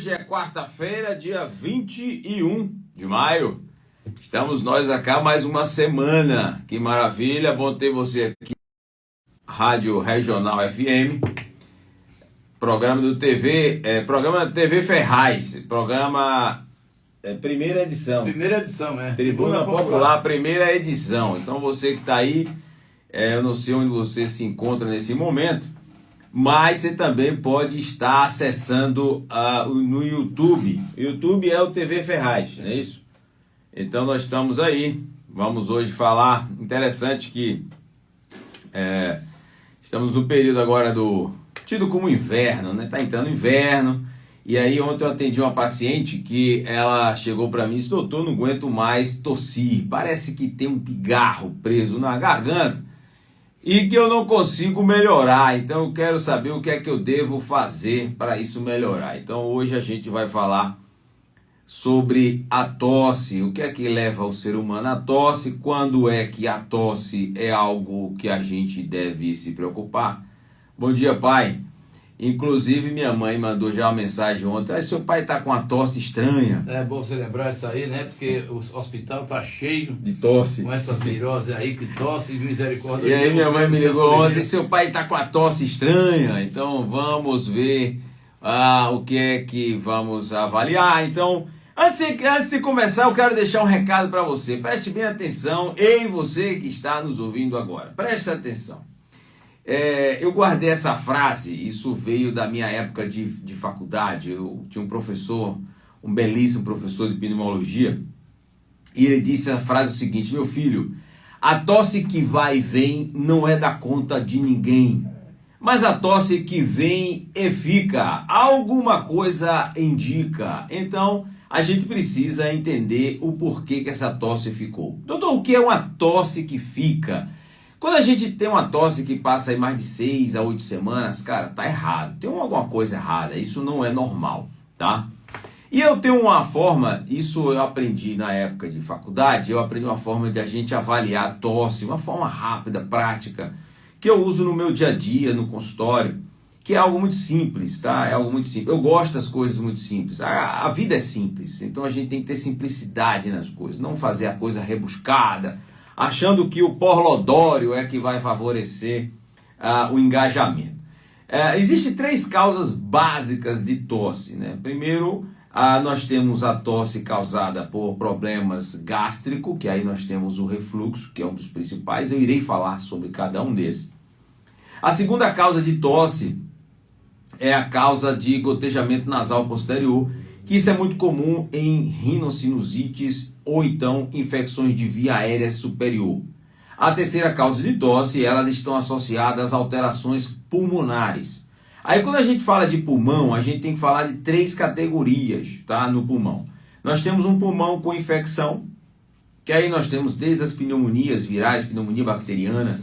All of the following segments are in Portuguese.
Hoje é quarta-feira, dia 21 de maio. Estamos nós acá mais uma semana. Que maravilha, bom ter você aqui. Rádio Regional FM. Programa do programa da TV Ferraz. Programa primeira edição. Primeira edição, né? Tribuna Popular, primeira edição. Então você que está aí, eu não sei onde você se encontra nesse momento, mas você também pode estar acessando no YouTube. O YouTube é o TV Ferraz, não é isso? Então nós estamos aí. Vamos hoje falar. Interessante que estamos no período agora tido como inverno, né? Tá entrando inverno. E aí ontem eu atendi uma paciente que ela chegou para mim e disse: doutor, não aguento mais tossir. Parece que tem um pigarro preso na garganta e que eu não consigo melhorar. Então eu quero saber o que é que eu devo fazer para isso melhorar. Então hoje a gente vai falar sobre a tosse. O que é que leva o ser humano à tosse? Quando é que a tosse é algo que a gente deve se preocupar? Bom dia, pai. Inclusive minha mãe mandou já uma mensagem ontem: seu pai tá com uma tosse estranha. É bom você lembrar isso aí, né? Porque o hospital tá cheio de tosse, com essas viroses aí que tosse, misericórdia. E aí minha mãe me ligou ontem: seu pai tá com a tosse estranha. Então vamos ver o que é que vamos avaliar. Então, antes de começar, eu quero deixar um recado para você. Preste bem atenção, e você que está nos ouvindo agora, preste atenção. Eu guardei essa frase, isso veio da minha época de faculdade. Eu tinha um professor, um belíssimo professor de pneumologia, e ele disse a frase seguinte: meu filho, a tosse que vai e vem não é da conta de ninguém, mas a tosse que vem e fica, alguma coisa indica. Então a gente precisa entender o porquê que essa tosse ficou. Doutor, o que é uma tosse que fica? Quando a gente tem uma tosse que passa aí mais de 6 a 8 semanas, cara, tá errado. Tem alguma coisa errada. Isso não é normal, tá? E eu tenho uma forma, isso eu aprendi na época de faculdade, eu aprendi uma forma de a gente avaliar a tosse, uma forma rápida, prática, que eu uso no meu dia a dia, no consultório, que é algo muito simples, tá? É algo muito simples. Eu gosto das coisas muito simples. A vida é simples, então a gente tem que ter simplicidade nas coisas, não fazer a coisa rebuscada, achando que o porlodório é que vai favorecer o engajamento. Existem 3 causas básicas de tosse, né? Primeiro, nós temos a tosse causada por problemas gástricos, que aí nós temos o refluxo, que é um dos principais. Eu irei falar sobre cada um desses. A segunda causa de tosse é a causa de gotejamento nasal posterior, que isso é muito comum em rinossinusites ou então infecções de via aérea superior. A terceira causa de tosse, elas estão associadas a alterações pulmonares. Aí quando a gente fala de pulmão, a gente tem que falar de 3 categorias, tá, no pulmão. Nós temos um pulmão com infecção, que aí nós temos desde as pneumonias virais, pneumonia bacteriana.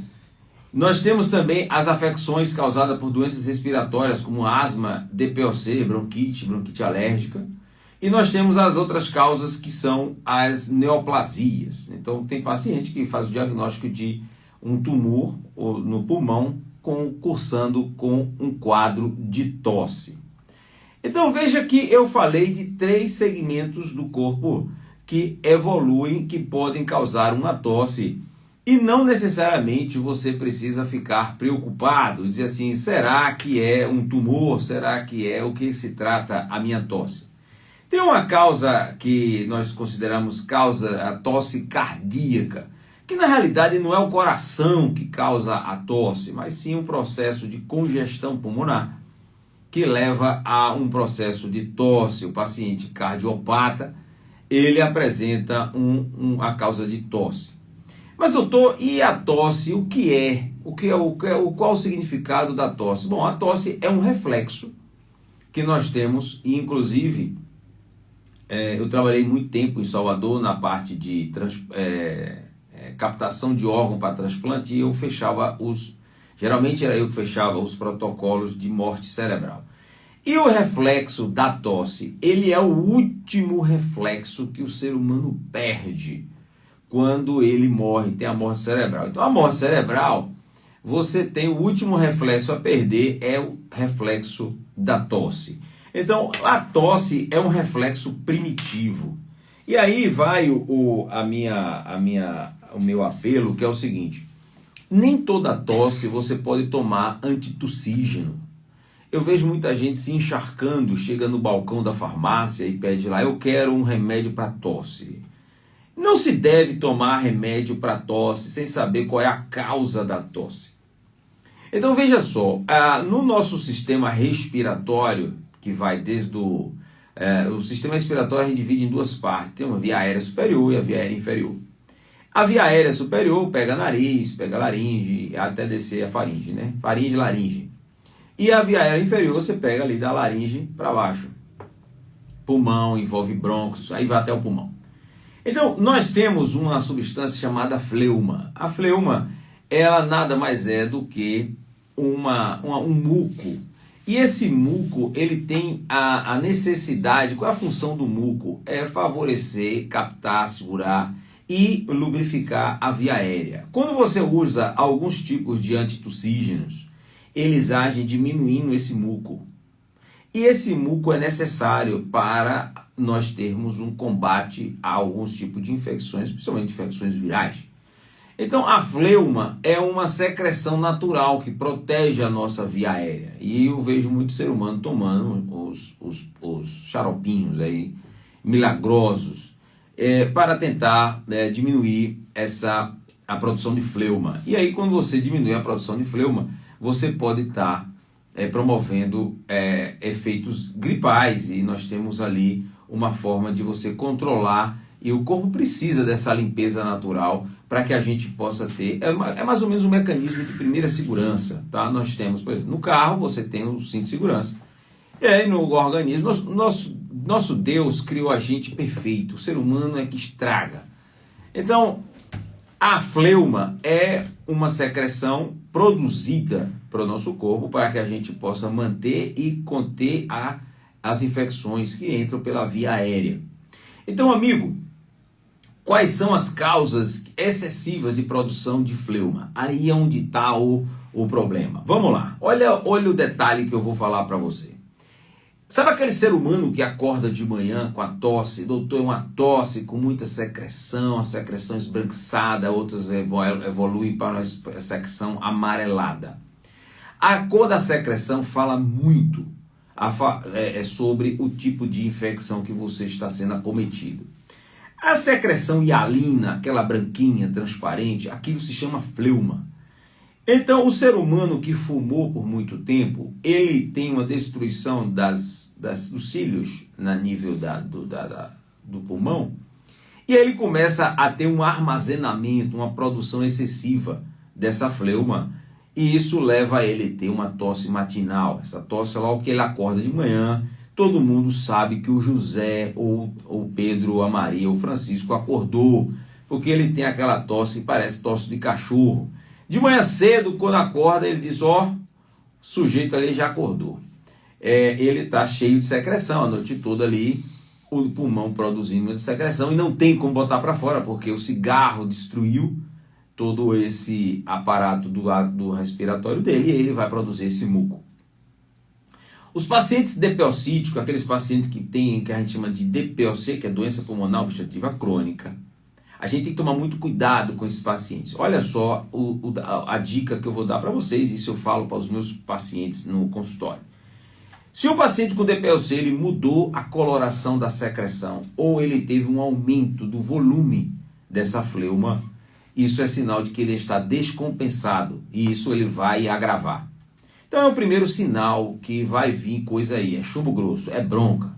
Nós temos também as afecções causadas por doenças respiratórias, como asma, DPOC, bronquite alérgica. E nós temos as outras causas, que são as neoplasias. Então tem paciente que faz o diagnóstico de um tumor no pulmão cursando com um quadro de tosse. Então veja que eu falei de 3 segmentos do corpo que evoluem, que podem causar uma tosse. E não necessariamente você precisa ficar preocupado, dizer assim: será que é um tumor? Será que é o que se trata a minha tosse? Tem uma causa que nós consideramos a tosse cardíaca, que na realidade não é o coração que causa a tosse, mas sim um processo de congestão pulmonar, que leva a um processo de tosse. O paciente cardiopata, ele apresenta a causa de tosse. Mas doutor, e a tosse, o que é? Qual o significado da tosse? Bom, a tosse é um reflexo que nós temos, e inclusive eu trabalhei muito tempo em Salvador na parte de captação de órgão para transplante, e eu fechava geralmente era eu que fechava os protocolos de morte cerebral. E o reflexo da tosse, ele é o último reflexo que o ser humano perde quando ele morre, tem a morte cerebral. Então a morte cerebral, você tem o último reflexo a perder, é o reflexo da tosse. Então, a tosse é um reflexo primitivo. E aí vai o meu apelo, que é o seguinte: nem toda tosse você pode tomar antitussígeno. Eu vejo muita gente se encharcando, chega no balcão da farmácia e pede lá: eu quero um remédio para tosse. Não se deve tomar remédio para tosse sem saber qual é a causa da tosse. Então veja só, no nosso sistema respiratório, que vai desde o sistema respiratório a gente divide em duas partes. Tem uma via aérea superior e a via aérea inferior. A via aérea superior pega nariz, pega laringe, até descer a faringe, né? Faringe e laringe. E a via aérea inferior você pega ali da laringe para baixo. Pulmão, envolve brônquios, aí vai até o pulmão. Então, nós temos uma substância chamada fleuma. A fleuma, ela nada mais é do que um muco. E esse muco, ele tem a necessidade, qual é a função do muco? É favorecer, captar, segurar e lubrificar a via aérea. Quando você usa alguns tipos de antitussígenos, eles agem diminuindo esse muco. E esse muco é necessário para nós termos um combate a alguns tipos de infecções, principalmente infecções virais. Então, a fleuma é uma secreção natural que protege a nossa via aérea. E eu vejo muito ser humano tomando os xaropinhos aí, milagrosos, para tentar diminuir a produção de fleuma. E aí, quando você diminui a produção de fleuma, você pode estar promovendo efeitos gripais. E nós temos ali uma forma de você controlar. E o corpo precisa dessa limpeza natural para que a gente possa ter... É mais ou menos um mecanismo de primeira segurança. Tá? Nós temos, por exemplo, no carro você tem o cinto de segurança. E aí no organismo, nosso Deus criou a gente perfeito. O ser humano é que estraga. Então, a fleuma é uma secreção produzida para o nosso corpo para que a gente possa manter e conter as infecções que entram pela via aérea. Então, amigo, quais são as causas excessivas de produção de fleuma? Aí é onde está o problema. Vamos lá, olha o detalhe que eu vou falar para você. Sabe aquele ser humano que acorda de manhã com a tosse? Doutor, é uma tosse com muita secreção, a secreção esbranquiçada, outras evoluem para uma secreção amarelada. A cor da secreção fala muito sobre o tipo de infecção que você está sendo acometido. A secreção hialina, aquela branquinha, transparente, aquilo se chama fleuma. Então, o ser humano que fumou por muito tempo, ele tem uma destruição dos cílios na nível do pulmão, e ele começa a ter um armazenamento, uma produção excessiva dessa fleuma, e isso leva a ele a ter uma tosse matinal. Essa tosse é logo que ele acorda de manhã. Todo mundo sabe que o José, ou o Pedro, ou a Maria, ou o Francisco acordou, porque ele tem aquela tosse que parece tosse de cachorro. De manhã cedo, quando acorda, ele diz: ó, o sujeito ali já acordou. Ele está cheio de secreção a noite toda ali, o pulmão produzindo muita secreção, e não tem como botar para fora, porque o cigarro destruiu todo esse aparato do respiratório dele, e ele vai produzir esse muco. Os pacientes DPOCíticos, aqueles pacientes que a gente chama de DPOC, que é doença pulmonar obstrutiva crônica, a gente tem que tomar muito cuidado com esses pacientes. Olha só a dica que eu vou dar para vocês, isso eu falo para os meus pacientes no consultório. Se o paciente com DPOC ele mudou a coloração da secreção, ou ele teve um aumento do volume dessa fleuma, isso é sinal de que ele está descompensado, e isso ele vai agravar. Então é o primeiro sinal que vai vir coisa aí, é chumbo grosso, é bronca.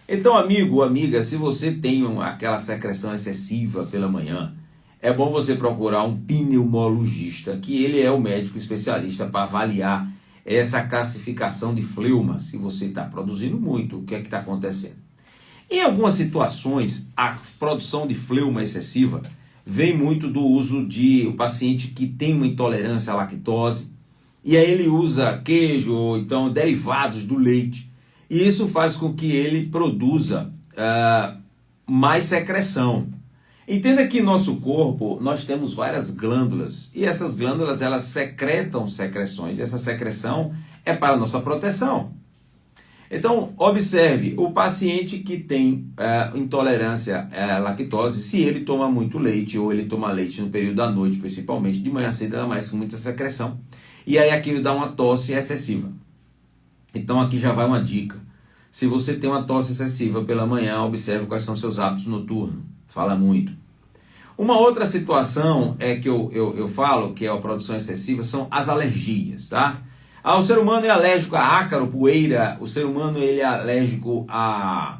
Então, amigo, amiga, se você tem aquela secreção excessiva pela manhã, é bom você procurar um pneumologista, que ele é o médico especialista para avaliar essa classificação de fleuma, se você está produzindo muito, o que é que está acontecendo. Em algumas situações, a produção de fleuma excessiva vem muito do uso de o paciente que tem uma intolerância à lactose, e aí ele usa queijo ou então derivados do leite. E isso faz com que ele produza mais secreção. Entenda que em nosso corpo nós temos várias glândulas. E essas glândulas elas secretam secreções. E essa secreção é para a nossa proteção. Então, observe, o paciente que tem intolerância à lactose, se ele toma muito leite, ou ele toma leite no período da noite, principalmente, de manhã cedo, ela amanhece com muita secreção, e aí aquilo dá uma tosse excessiva. Então, aqui já vai uma dica. Se você tem uma tosse excessiva pela manhã, observe quais são seus hábitos noturnos. Fala muito. Uma outra situação que eu falo, que é a produção excessiva, são as alergias, tá? O ser humano é alérgico a ácaro, poeira, o ser humano ele é alérgico a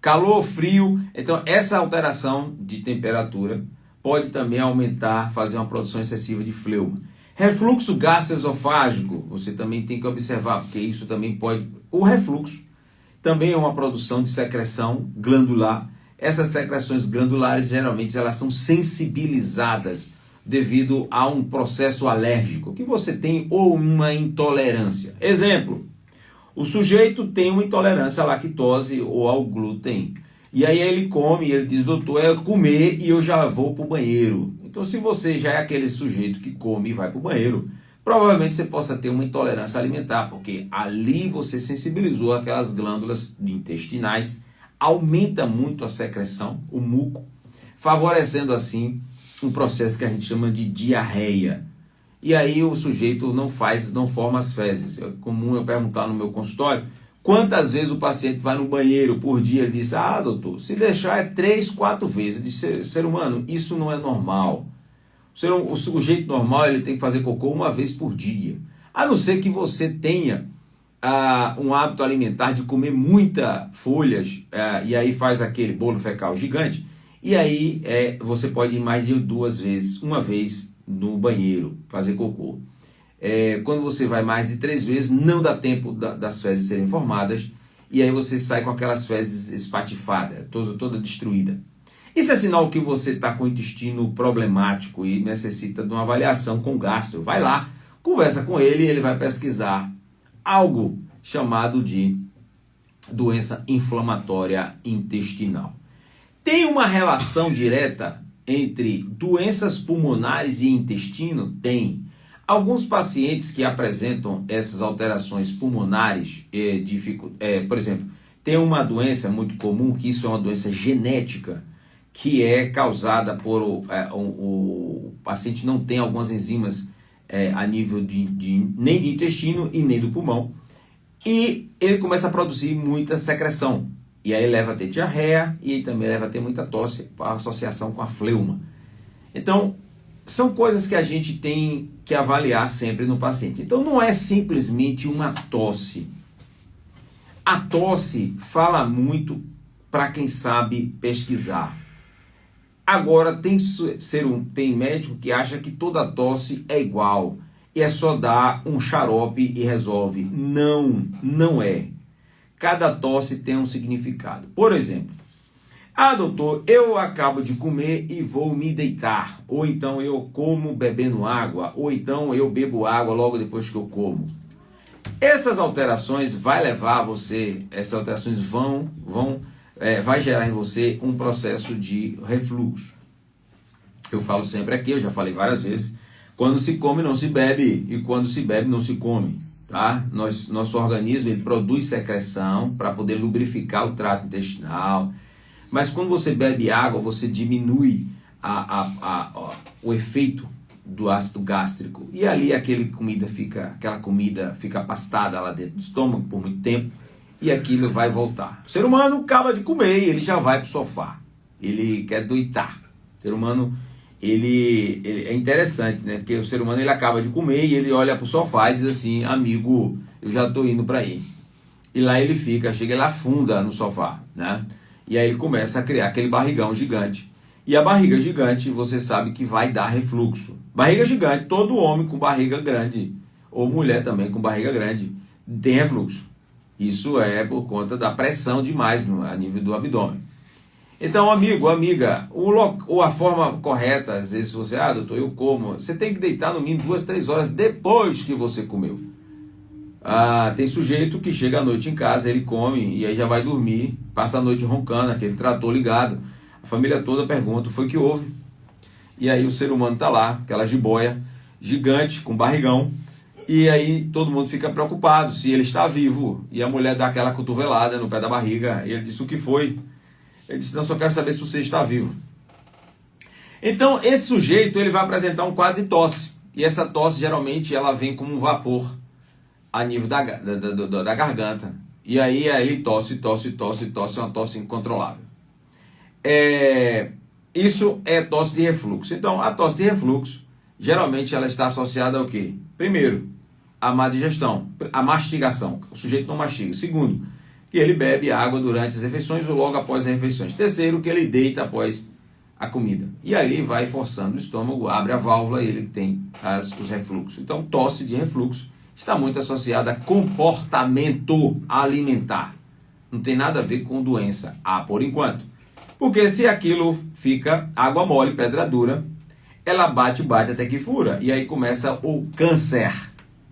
calor, frio. Então, essa alteração de temperatura pode também aumentar, fazer uma produção excessiva de fleuma. Refluxo gastroesofágico, você também tem que observar, porque isso também pode... O refluxo também é uma produção de secreção glandular. Essas secreções glandulares, geralmente, elas são sensibilizadas devido a um processo alérgico que você tem ou uma intolerância. Exemplo, o sujeito tem uma intolerância à lactose ou ao glúten. E aí ele come, ele diz, doutor, é comer e eu já vou para o banheiro. Então, se você já é aquele sujeito que come e vai para o banheiro, provavelmente você possa ter uma intolerância alimentar, porque ali você sensibilizou aquelas glândulas intestinais, aumenta muito a secreção, o muco, favorecendo assim um processo que a gente chama de diarreia. E aí o sujeito não forma as fezes. É comum eu perguntar no meu consultório, quantas vezes o paciente vai no banheiro por dia? Ele diz, doutor, se deixar é 3, 4 vezes. Eu disse, ser humano, isso não é normal. O sujeito normal ele tem que fazer cocô uma vez por dia. A não ser que você tenha um hábito alimentar de comer muitas folhas, e aí faz aquele bolo fecal gigante, e aí você pode ir mais de 2 vezes, uma vez no banheiro, fazer cocô. Quando você vai mais de 3 vezes, não dá tempo das fezes serem formadas, e aí você sai com aquelas fezes espatifadas, toda destruída. Isso é sinal que você está com o intestino problemático e necessita de uma avaliação com o gastro. Vai lá, conversa com ele e ele vai pesquisar algo chamado de doença inflamatória intestinal. Tem uma relação direta entre doenças pulmonares e intestino? Tem. Alguns pacientes que apresentam essas alterações pulmonares, por exemplo, tem uma doença muito comum, que isso é uma doença genética, que é causada por o paciente não tem algumas enzimas a nível nem de intestino e nem do pulmão, e ele começa a produzir muita secreção, e aí leva a ter diarreia e também leva a ter muita tosse, a associação com a fleuma. Então, são coisas que a gente tem que avaliar sempre no paciente. Então, não é simplesmente uma tosse. A tosse fala muito para quem sabe pesquisar. Agora, tem médico que acha que toda tosse é igual e é só dar um xarope e resolve. Não, não é. Cada tosse tem um significado. Por exemplo, doutor, eu acabo de comer e vou me deitar. Ou então eu como bebendo água. Ou então eu bebo água logo depois que eu como. Essas alterações essas alterações vai gerar em você um processo de refluxo. Eu falo sempre aqui, eu já falei várias vezes, quando se come não se bebe e quando se bebe não se come, tá? Nosso organismo ele produz secreção para poder lubrificar o trato intestinal, mas quando você bebe água você diminui o efeito do ácido gástrico e ali aquela comida fica pastada lá dentro do estômago por muito tempo, e aquilo vai voltar. O ser humano acaba de comer e ele já vai para o sofá. Ele quer deitar. O ser humano, ele é interessante, né? Porque o ser humano ele acaba de comer e ele olha para o sofá e diz assim, amigo, eu já estou indo para aí. E lá ele chega, ele afunda no sofá, né? E aí ele começa a criar aquele barrigão gigante. E a barriga gigante, você sabe que vai dar refluxo. Barriga gigante, todo homem com barriga grande, ou mulher também com barriga grande, tem refluxo. Isso é por conta da pressão demais a nível do abdômen. Então, amigo, amiga, a forma correta, às vezes você, doutor, eu como, você tem que deitar no mínimo 2, 3 horas depois que você comeu. Tem sujeito que chega à noite em casa, ele come e aí já vai dormir, passa a noite roncando, aquele trator ligado. A família toda pergunta, foi que houve? E aí o ser humano está lá, aquela jiboia gigante, com barrigão, E aí todo mundo fica preocupado se ele está vivo. E a mulher dá aquela cotovelada no pé da barriga. E ele disse: o que foi? Ele disse: não, só quero saber se você está vivo. Então esse sujeito ele vai apresentar um quadro de tosse. E essa tosse geralmente ela vem como um vapor a nível da garganta. E aí ele tosse, uma tosse incontrolável. Isso é tosse de refluxo. Então a tosse de refluxo geralmente ela está associada ao quê? Primeiro, a má digestão, a mastigação. O sujeito não mastiga. Segundo, que ele bebe água durante as refeições ou logo após as refeições. Terceiro, que ele deita após a comida. E aí ele vai forçando o estômago, abre a válvula e ele tem os refluxos. Então, tosse de refluxo está muito associada a comportamento alimentar. Não tem nada a ver com doença, por enquanto. Porque se aquilo fica água mole, pedra dura, ela bate até que fura. E aí começa o câncer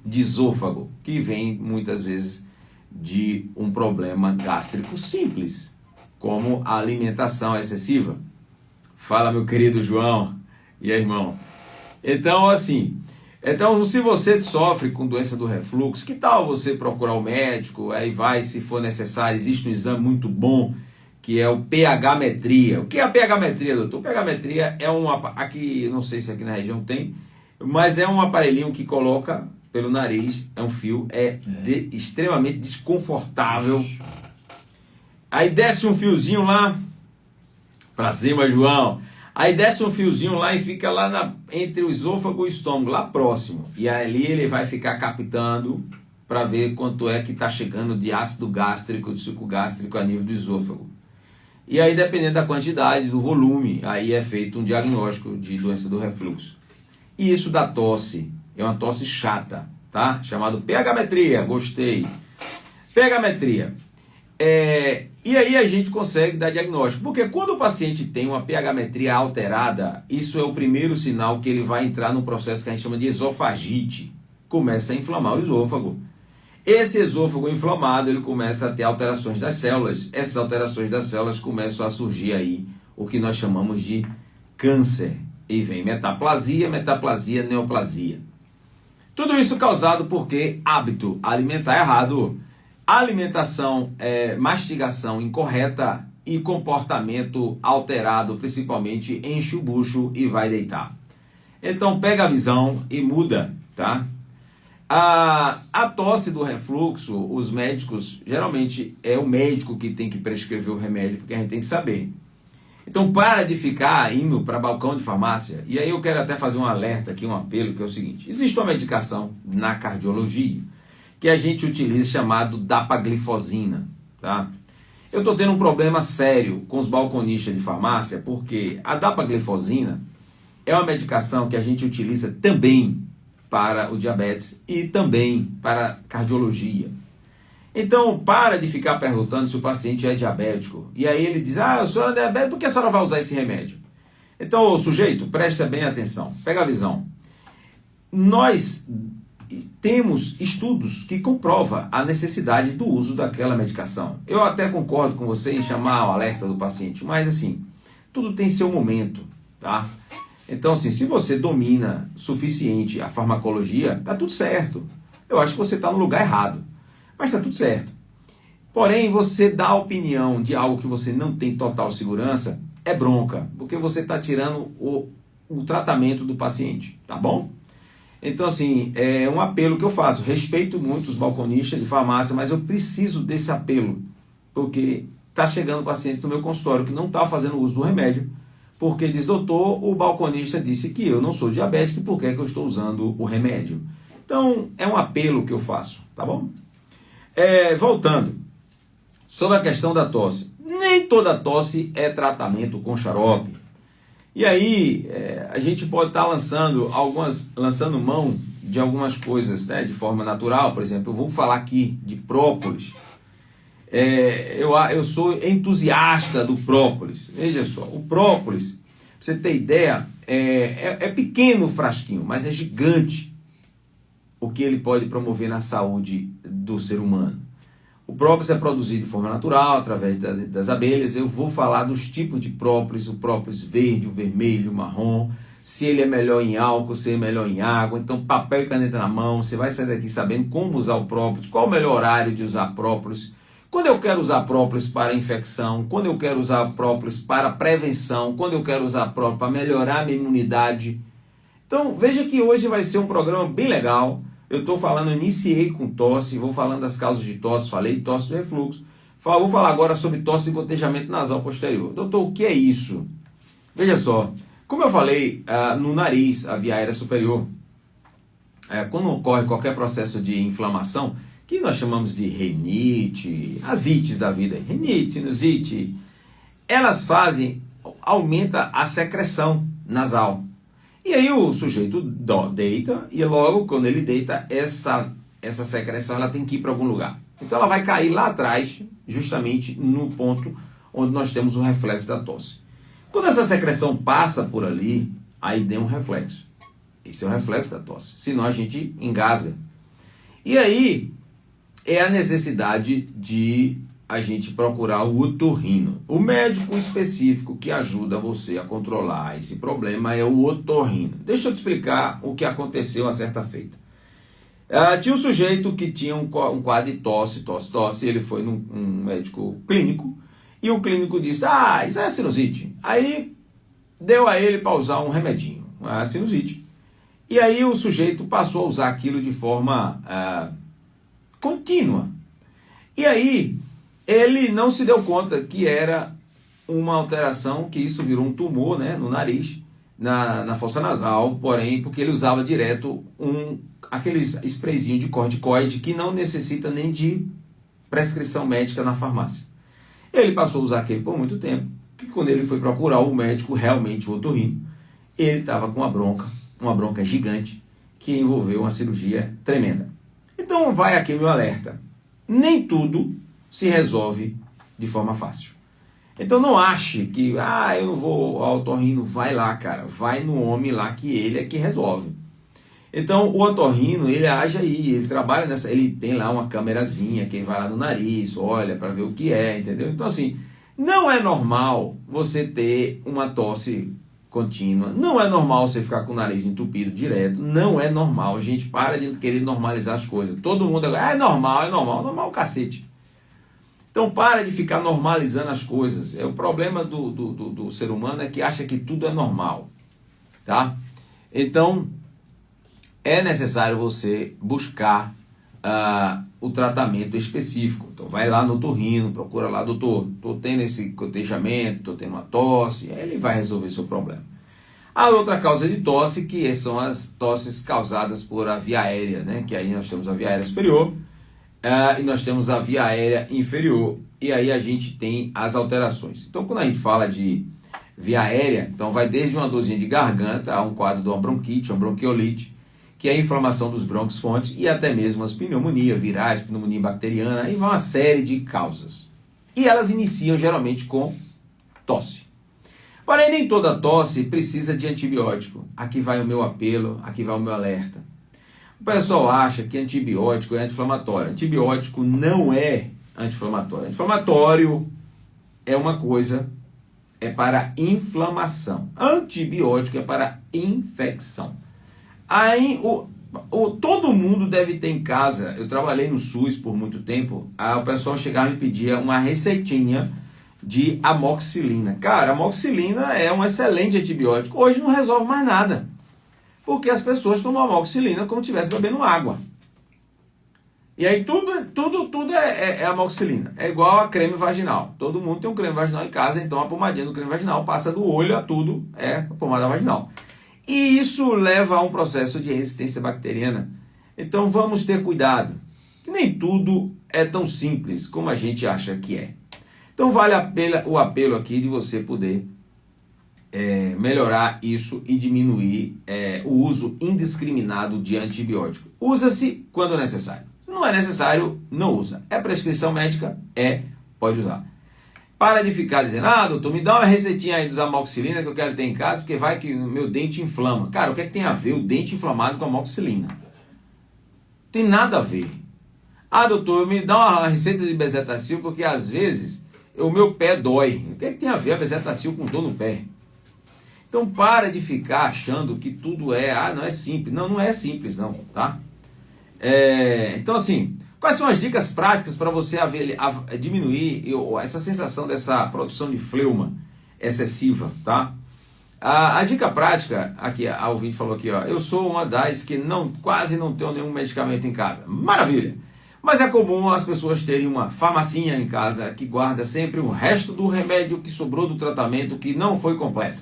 de esôfago, que vem muitas vezes de um problema gástrico simples, como a alimentação excessiva. Fala, meu querido João. E aí, irmão? Então, assim, se você sofre com doença do refluxo, que tal você procurar o médico? Aí vai, se for necessário, existe um exame muito bom, que é o pH-metria. O que é a pH-metria, doutor? O pH-metria é aqui, não sei se aqui na região tem, mas é um aparelhinho que coloca pelo nariz, é um fio, extremamente desconfortável. Aí desce um fiozinho lá, pra cima, João. Aí desce um fiozinho lá e fica lá entre o esôfago e o estômago, lá próximo. E ali ele vai ficar captando para ver quanto é que está chegando de ácido gástrico, de suco gástrico a nível do esôfago. E aí, dependendo da quantidade, do volume, aí é feito um diagnóstico de doença do refluxo. E isso da tosse, é uma tosse chata, tá? Chamado pH-metria, gostei. pH-metria. E aí a gente consegue dar diagnóstico, porque quando o paciente tem uma pH-metria alterada, isso é o primeiro sinal que ele vai entrar num processo que a gente chama de esofagite. Começa a inflamar o esôfago. Esse esôfago inflamado, ele começa a ter alterações das células. Essas alterações das células começam a surgir aí o que nós chamamos de câncer. E vem metaplasia, neoplasia. Tudo isso causado porque hábito alimentar errado, alimentação, mastigação incorreta e comportamento alterado, principalmente enche o bucho e vai deitar. Então pega a visão e muda, tá? A tosse do refluxo, os médicos, geralmente é o médico que tem que prescrever o remédio, porque a gente tem que saber. Então para de ficar indo para balcão de farmácia. E aí eu quero até fazer um alerta aqui, um apelo, que é o seguinte: existe uma medicação na cardiologia que a gente utiliza chamado dapaglifosina, tá? Eu estou tendo um problema sério com os balconistas de farmácia, porque a dapaglifosina é uma medicação que a gente utiliza também para o diabetes e também para cardiologia. Então, para de ficar perguntando se o paciente é diabético. E aí ele diz: a senhora é diabética, por que a senhora vai usar esse remédio? Então, o sujeito, presta bem atenção, pega a visão. Nós temos estudos que comprovam a necessidade do uso daquela medicação. Eu até concordo com você em chamar o alerta do paciente, mas assim, tudo tem seu momento, tá? Então, assim, se você domina suficiente a farmacologia, tá tudo certo. Eu acho que você está no lugar errado, mas tá tudo certo. Porém, você dar opinião de algo que você não tem total segurança é bronca, porque você está tirando o tratamento do paciente, tá bom? Então, assim, é um apelo que eu faço. Respeito muito os balconistas de farmácia, mas eu preciso desse apelo, porque está chegando pacientes no meu consultório que não está fazendo uso do remédio, porque diz: doutor, o balconista disse que eu não sou diabético, por que é que eu estou usando o remédio? Então, é um apelo que eu faço, tá bom? Voltando, sobre a questão da tosse. Nem toda tosse é tratamento com xarope. E aí, a gente pode estar lançando mão de algumas coisas, né, de forma natural. Por exemplo, eu vou falar aqui de própolis. Eu sou entusiasta do própolis. Veja só, o própolis, pra você ter ideia, é pequeno o frasquinho, mas é gigante o que ele pode promover na saúde do ser humano. O própolis é produzido de forma natural, através das abelhas. Eu vou falar dos tipos de própolis: o própolis verde, o vermelho, o marrom. se ele é melhor em álcool, se ele é melhor em água. Então, papel e caneta na mão, você vai sair daqui sabendo como usar o própolis, qual o melhor horário de usar própolis, quando eu quero usar própolis para infecção, quando eu quero usar própolis para prevenção, quando eu quero usar própolis para melhorar a minha imunidade. Então, veja que hoje vai ser um programa bem legal. Eu estou falando, iniciei com tosse, vou falando das causas de tosse, falei de tosse do refluxo. Vou falar agora sobre tosse de gotejamento nasal posterior. Doutor, o que é isso? Veja só, como eu falei, no nariz, a via aérea superior, quando ocorre qualquer processo de inflamação, que nós chamamos de rinite, as ites da vida, rinite, sinusite, elas aumenta a secreção nasal. E aí o sujeito deita, e logo quando ele deita, essa secreção ela tem que ir para algum lugar. Então ela vai cair lá atrás, justamente no ponto onde nós temos o reflexo da tosse. Quando essa secreção passa por ali, aí tem um reflexo. Esse é o reflexo da tosse. Senão a gente engasga. E aí é a necessidade de a gente procurar o otorrino. O médico específico que ajuda você a controlar esse problema é o otorrino. Deixa eu te explicar o que aconteceu a certa feita. Tinha um sujeito que tinha um quadro de tosse. Ele foi num médico clínico e o clínico disse, isso é sinusite. Aí deu a ele para usar um remedinho, a sinusite. E aí o sujeito passou a usar aquilo de forma contínua. E aí ele não se deu conta que era uma alteração, que isso virou um tumor, né, no nariz, na fossa nasal, porém, porque ele usava direto aqueles sprayzinho de corticoide que não necessita nem de prescrição médica na farmácia. Ele passou a usar aquele por muito tempo, que quando ele foi procurar o médico, realmente o otorrino, ele estava com uma bronca gigante, que envolveu uma cirurgia tremenda. Então vai aqui meu alerta. Nem tudo se resolve de forma fácil. Então não ache que, eu não vou ao otorrino, vai lá, cara. Vai no homem lá que ele é que resolve. Então o otorrino, ele age aí, ele trabalha ele tem lá uma câmerazinha, quem vai lá no nariz, olha para ver o que é, entendeu? Então assim, não é normal você ter uma tosse contínua, não é normal você ficar com o nariz entupido direto, não é normal, gente, para de querer normalizar as coisas. Todo mundo agora, é normal o cacete. Então para de ficar normalizando as coisas. O problema do ser humano é que acha que tudo é normal, tá? Então é necessário você buscar o tratamento específico. Então vai lá no otorrino, procura lá, doutor, estou tendo esse gotejamento, estou tendo uma tosse, aí ele vai resolver seu problema. A outra causa de tosse, que são as tosses causadas por a via aérea, né? Que aí nós temos a via aérea superior e nós temos a via aérea inferior, e aí a gente tem as alterações. Então quando a gente fala de via aérea, então vai desde uma dorzinha de garganta a um quadro de uma bronquite, uma bronquiolite, que é a inflamação dos brônquios fontes, e até mesmo as pneumonia virais, pneumonia bacteriana, e uma série de causas. E elas iniciam geralmente com tosse. Porém, nem toda tosse precisa de antibiótico. Aqui vai o meu apelo, aqui vai o meu alerta. O pessoal acha que antibiótico é anti-inflamatório. Antibiótico não é anti-inflamatório. Anti-inflamatório é uma coisa, é para inflamação. Antibiótico é para infecção. Aí, todo mundo deve ter em casa, eu trabalhei no SUS por muito tempo, o pessoal chegava e me pedia uma receitinha de amoxicilina. Cara, a amoxicilina é um excelente antibiótico, hoje não resolve mais nada, porque as pessoas tomam amoxicilina como se estivesse bebendo água. E aí tudo é amoxicilina, é igual a creme vaginal. Todo mundo tem um creme vaginal em casa, então a pomadinha do creme vaginal passa do olho a tudo, é a pomada vaginal. E isso leva a um processo de resistência bacteriana. Então vamos ter cuidado, que nem tudo é tão simples como a gente acha que é. Então vale o apelo aqui de você poder melhorar isso e diminuir o uso indiscriminado de antibiótico. Usa-se quando necessário. Se não é necessário, não usa. É prescrição médica? Pode usar. Para de ficar dizendo, doutor, me dá uma receitinha aí dos amoxicilina que eu quero ter em casa, porque vai que o meu dente inflama. Cara, o que é que tem a ver o dente inflamado com a amoxicilina? Tem nada a ver. Doutor, me dá uma receita de bezetacil, porque às vezes o meu pé dói. O que é que tem a ver a bezetacil com dor no pé? Então para de ficar achando que tudo não é simples. Não, não é simples não, tá? Então assim, quais são as dicas práticas para você diminuir essa sensação dessa produção de fleuma excessiva, tá? A dica prática, aqui a ouvinte falou aqui, ó, eu sou uma das que quase não tenho nenhum medicamento em casa. Maravilha! Mas é comum as pessoas terem uma farmacinha em casa que guarda sempre o resto do remédio que sobrou do tratamento que não foi completo.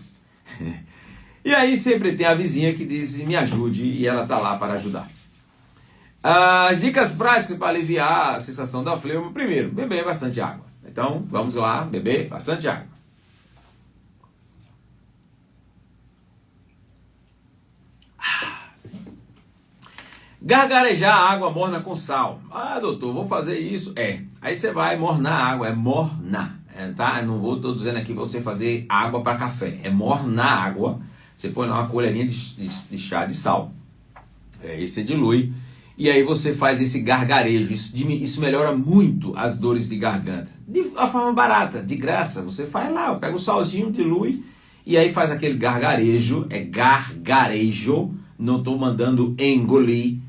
E aí sempre tem a vizinha que diz, me ajude, e ela está lá para ajudar. As dicas práticas para aliviar a sensação da fleuma, primeiro, beber bastante água. Então, vamos lá, beber bastante água. Gargarejar água morna com sal. Ah, doutor, vou fazer isso. Aí você vai mornar a água, mornar, tá? Não estou dizendo aqui para você fazer água para café. É mornar a água. Você põe lá uma colherinha de chá de sal. Aí você dilui. E aí você faz esse gargarejo. Isso melhora muito as dores de garganta. De uma forma barata, de graça. Você faz lá, pega o salzinho, dilui. E aí faz aquele gargarejo. É gargarejo. Não estou mandando engolir.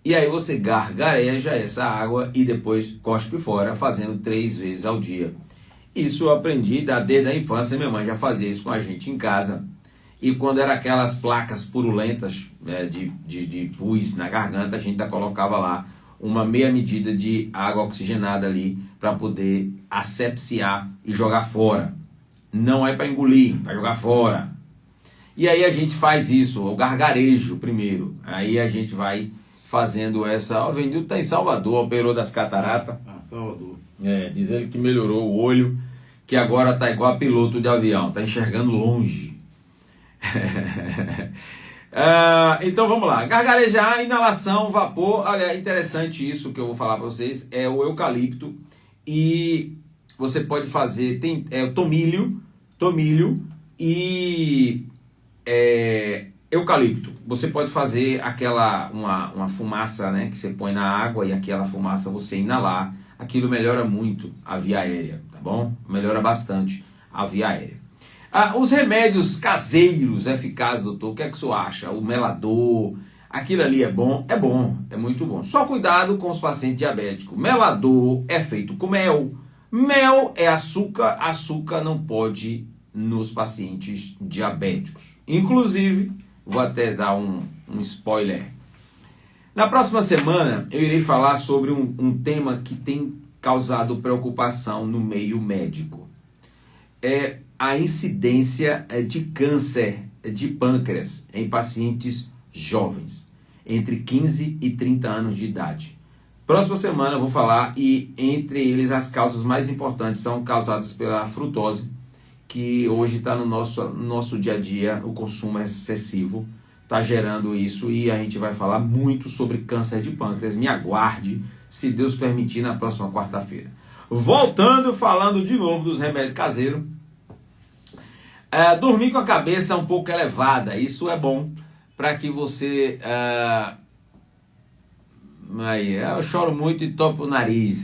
E aí você gargareja essa água e depois cospe fora, fazendo 3 vezes ao dia. Isso eu aprendi desde a infância, minha mãe já fazia isso com a gente em casa. E quando era aquelas placas purulentas de pus na garganta, a gente ainda colocava lá uma meia medida de água oxigenada ali para poder asepsiar e jogar fora. Não é para engolir, para jogar fora. E aí a gente faz isso, o gargarejo primeiro. Aí a gente vai fazendo essa... O Venildo está em Salvador, operou das cataratas. Salvador. Diz ele que melhorou o olho, que agora está igual a piloto de avião, está enxergando longe. Então vamos lá. Gargarejar, inalação, vapor. Olha, interessante isso que eu vou falar para vocês. É o eucalipto. E você pode fazer... Tem o tomilho e... eucalipto. Você pode fazer uma fumaça, né, que você põe na água e aquela fumaça você inalar. Aquilo melhora muito a via aérea, tá bom? Melhora bastante a via aérea. Os remédios caseiros eficazes, doutor, o que é que o senhor acha? O melador, aquilo ali é bom? É bom, é muito bom. Só cuidado com os pacientes diabéticos. Melador é feito com mel. Mel é açúcar. Açúcar não pode nos pacientes diabéticos. Inclusive, vou até dar um spoiler. Na próxima semana, eu irei falar sobre um tema que tem causado preocupação no meio médico. É a incidência de câncer de pâncreas em pacientes jovens, entre 15 e 30 anos de idade. Próxima semana eu vou falar, e entre eles as causas mais importantes são causadas pela frutose, que hoje está no nosso dia a dia, o consumo excessivo está gerando isso, e a gente vai falar muito sobre câncer de pâncreas. Me aguarde, se Deus permitir, na próxima quarta-feira. Voltando, falando de novo dos remédios caseiros. Dormir com a cabeça um pouco elevada, isso é bom para que você... eu choro muito e topo o nariz.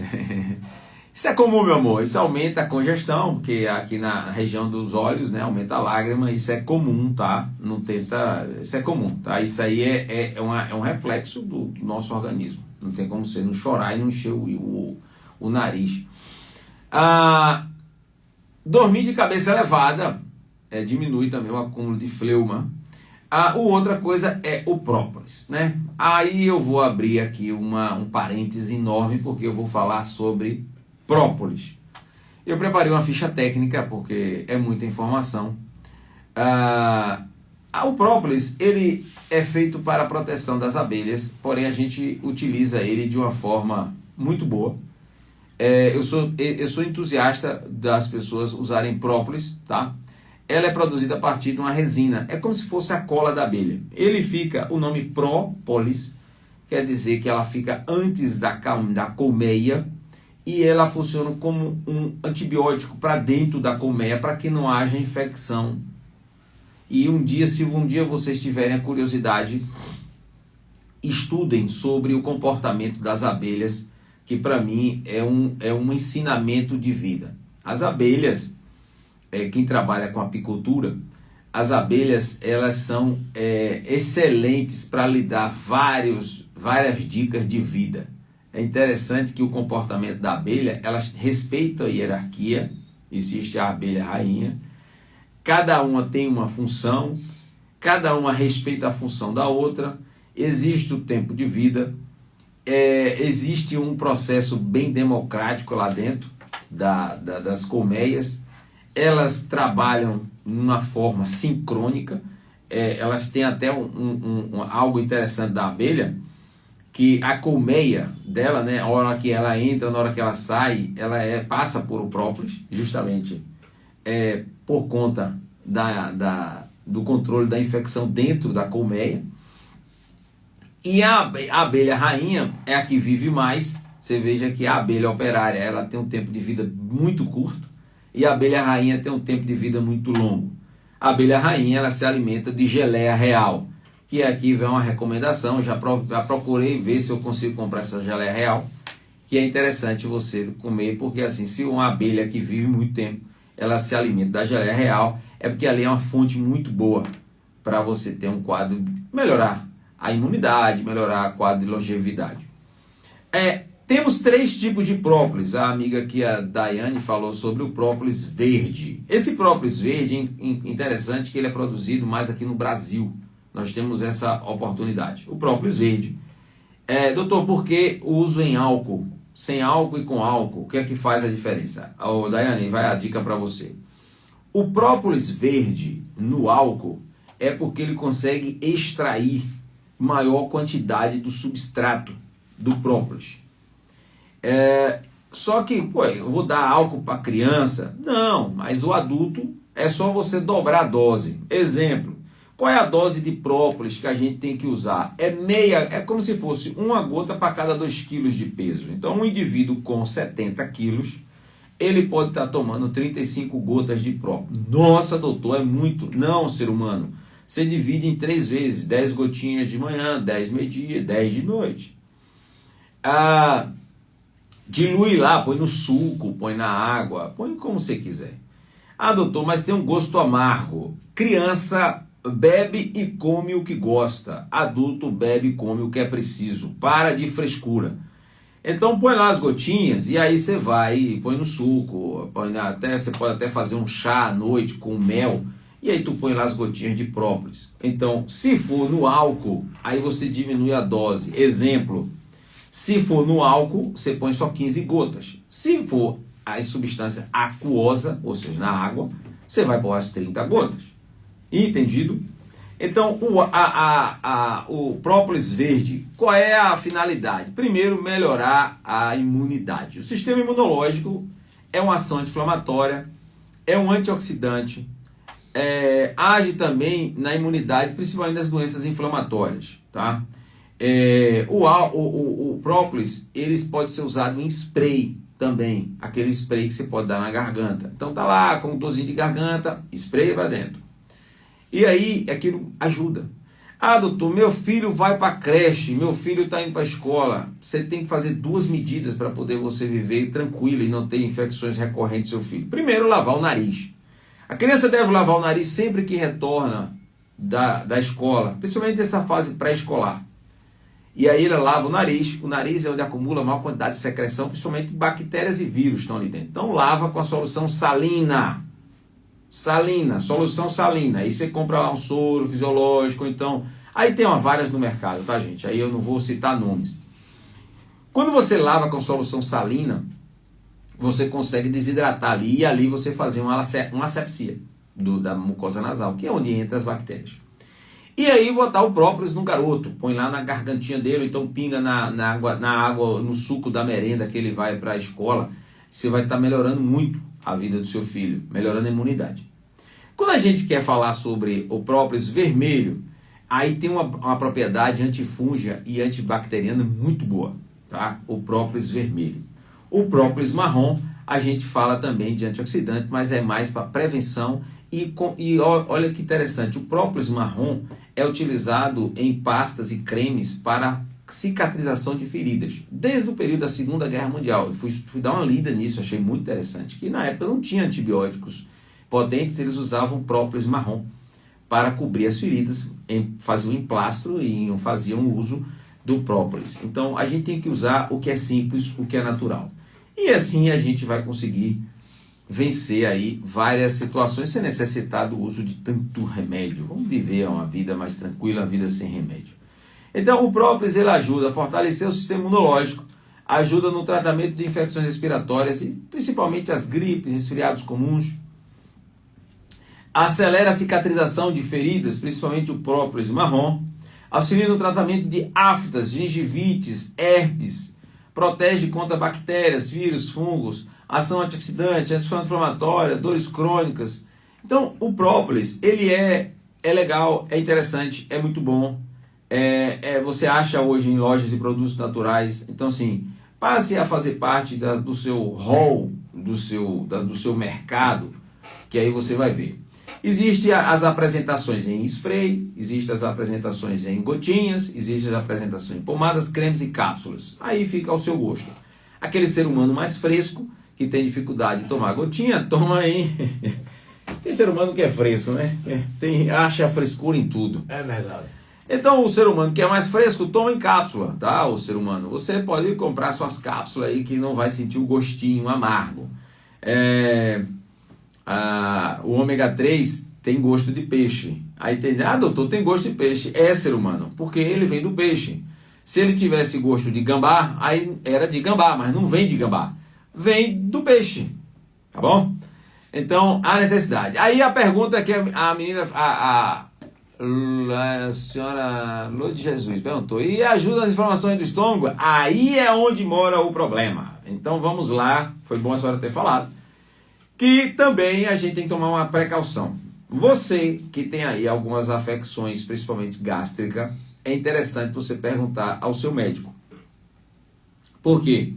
Isso é comum, meu amor, isso aumenta a congestão, porque aqui na região dos olhos, né, aumenta a lágrima, isso é comum, tá? Isso é comum, tá? Isso aí é um reflexo do nosso organismo. Não tem como você não chorar e não encher o nariz. Dormir de cabeça elevada diminui também o acúmulo de fleuma. Outra coisa é o própolis, né? Aí eu vou abrir aqui um parêntese enorme, porque eu vou falar sobre própolis. Eu preparei uma ficha técnica, porque é muita informação. O própolis, ele é feito para a proteção das abelhas, porém a gente utiliza ele de uma forma muito boa. Eu sou entusiasta das pessoas usarem própolis, tá? Ela é produzida a partir de uma resina. É como se fosse a cola da abelha. O nome própolis quer dizer que ela fica antes da colmeia, e ela funciona como um antibiótico para dentro da colmeia, para que não haja infecção. E se um dia vocês tiverem a curiosidade, estudem sobre o comportamento das abelhas, que para mim é um ensinamento de vida. As abelhas, quem trabalha com apicultura, as abelhas, elas são excelentes para lhe dar várias dicas de vida. É interessante que o comportamento da abelha, ela respeita a hierarquia, existe a abelha rainha, cada uma tem uma função, cada uma respeita a função da outra, existe o tempo de vida, existe um processo bem democrático lá dentro das colmeias, elas trabalham de uma forma sincrônica, elas têm até algo interessante da abelha, que a colmeia dela, né, a hora que ela entra, na hora que ela sai, ela passa por o própolis, justamente por conta do controle da infecção dentro da colmeia. E a abelha rainha é a que vive mais. Você veja que a abelha operária, ela tem um tempo de vida muito curto, e a abelha rainha tem um tempo de vida muito longo. A abelha rainha, ela se alimenta de geleia real, que aqui vem uma recomendação, já procurei ver se eu consigo comprar essa geleia real, que é interessante você comer, porque assim, se uma abelha que vive muito tempo, ela se alimenta da geleia real, é porque ali é uma fonte muito boa para você ter um quadro, melhorar a imunidade, melhorar o quadro de longevidade. Temos 3 tipos de própolis. A amiga aqui, a Daiane, falou sobre o própolis verde. Esse própolis verde, interessante que ele é produzido mais aqui no Brasil. Nós temos essa oportunidade. O própolis verde. Doutor, por que o uso em álcool? Sem álcool e com álcool, o que é que faz a diferença? Daiane, vai a dica para você. O própolis verde no álcool é porque ele consegue extrair maior quantidade do substrato do própolis. Só que, eu vou dar álcool para criança? Não, mas o adulto é só você dobrar a dose. Exemplo, qual é a dose de própolis que a gente tem que usar? É como se fosse 1 gota para cada 2 quilos de peso. Então, um indivíduo com 70 quilos, ele pode estar tomando 35 gotas de própolis. Nossa, doutor, é muito. Não, ser humano. Você divide em 3 vezes, 10 gotinhas de manhã, 10 meio-dia, 10 de noite. Dilui lá, põe no suco, põe na água, põe como você quiser. Doutor, mas tem um gosto amargo. Criança bebe e come o que gosta. Adulto bebe e come o que é preciso. Para de frescura. Então põe lá as gotinhas e aí você vai e põe no suco. Você pode até fazer um chá à noite com mel. E aí tu põe lá as gotinhas de própolis. Então, se for no álcool, aí você diminui a dose. Exemplo, se for no álcool, você põe só 15 gotas. Se for a substância aquosa, ou seja, na água, você vai pôr as 30 gotas. Entendido? Então, o própolis verde, qual é a finalidade? Primeiro, melhorar a imunidade. O sistema imunológico é uma ação anti-inflamatória, é um antioxidante, age também na imunidade, principalmente das doenças inflamatórias, tá? O própolis, ele pode ser usado em spray também, aquele spray que você pode dar na garganta. Então tá lá com um dorzinho de garganta, spray para dentro. E aí aquilo ajuda. Doutor, meu filho vai para a creche, meu filho está indo para a escola. Você tem que fazer 2 medidas para poder você viver tranquilo e não ter infecções recorrentes do seu filho. Primeiro, lavar o nariz. A criança deve lavar o nariz sempre que retorna da escola, principalmente nessa fase pré-escolar. E aí ela lava o nariz é onde acumula a maior quantidade de secreção, principalmente bactérias e vírus estão ali dentro. Então lava com a solução salina. Solução salina. Aí você compra lá um soro fisiológico, então... Aí tem várias no mercado, tá, gente? Aí eu não vou citar nomes. Quando você lava com solução salina, você consegue desidratar ali e ali você fazer uma asepsia da mucosa nasal, que é onde entra as bactérias. E aí botar o própolis no garoto, põe lá na gargantinha dele, então pinga na água, no suco da merenda que ele vai para a escola. Você vai estar melhorando muito a vida do seu filho, melhorando a imunidade. Quando a gente quer falar sobre o própolis vermelho, aí tem uma propriedade antifúngica e antibacteriana muito boa, tá? O própolis vermelho. O própolis marrom, a gente fala também de antioxidante, mas é mais para prevenção. E olha que interessante, o própolis marrom é utilizado em pastas e cremes para cicatrização de feridas, desde o período da Segunda Guerra Mundial. Eu fui dar uma lida nisso, achei muito interessante, que na época não tinha antibióticos potentes, eles usavam própolis marrom para cobrir as feridas, faziam emplastro e faziam uso do própolis. Então a gente tem que usar o que é simples, o que é natural. E assim a gente vai conseguir vencer aí várias situações sem necessitar do uso de tanto remédio. Vamos viver uma vida mais tranquila, uma vida sem remédio. Então o própolis ele ajuda a fortalecer o sistema imunológico, ajuda no tratamento de infecções respiratórias e principalmente as gripes, resfriados comuns. Acelera a cicatrização de feridas, principalmente o própolis marrom. Auxilia no tratamento de aftas, gengivites, herpes. Protege contra bactérias, vírus, fungos. Ação antioxidante, ação inflamatória, dores crônicas. Então, o própolis, ele é legal, é interessante, é muito bom. Você acha hoje em lojas de produtos naturais. Então, assim, passe a fazer parte do seu hall, do seu mercado, que aí você vai ver. Existem as apresentações em spray, existem as apresentações em gotinhas, existem as apresentações em pomadas, cremes e cápsulas. Aí fica ao seu gosto. Aquele ser humano mais fresco, que tem dificuldade de tomar gotinha, toma em... Tem ser humano que é fresco, né? Acha frescura em tudo. É verdade. Então o ser humano que é mais fresco, toma em cápsula, tá? O ser humano, você pode comprar suas cápsulas aí que não vai sentir o gostinho amargo. O ômega 3 tem gosto de peixe. Aí tem, doutor, tem gosto de peixe. É, ser humano, porque ele vem do peixe. Se ele tivesse gosto de gambá, aí era de gambá, mas não vem de gambá. Vem do peixe, tá bom? Então, a necessidade. Aí a pergunta que a menina, a senhora Lô de Jesus perguntou, e ajuda nas inflamações do estômago? Aí é onde mora o problema. Então vamos lá, foi bom a senhora ter falado, que também a gente tem que tomar uma precaução. Você que tem aí algumas afecções, principalmente gástrica, é interessante você perguntar ao seu médico. Por quê?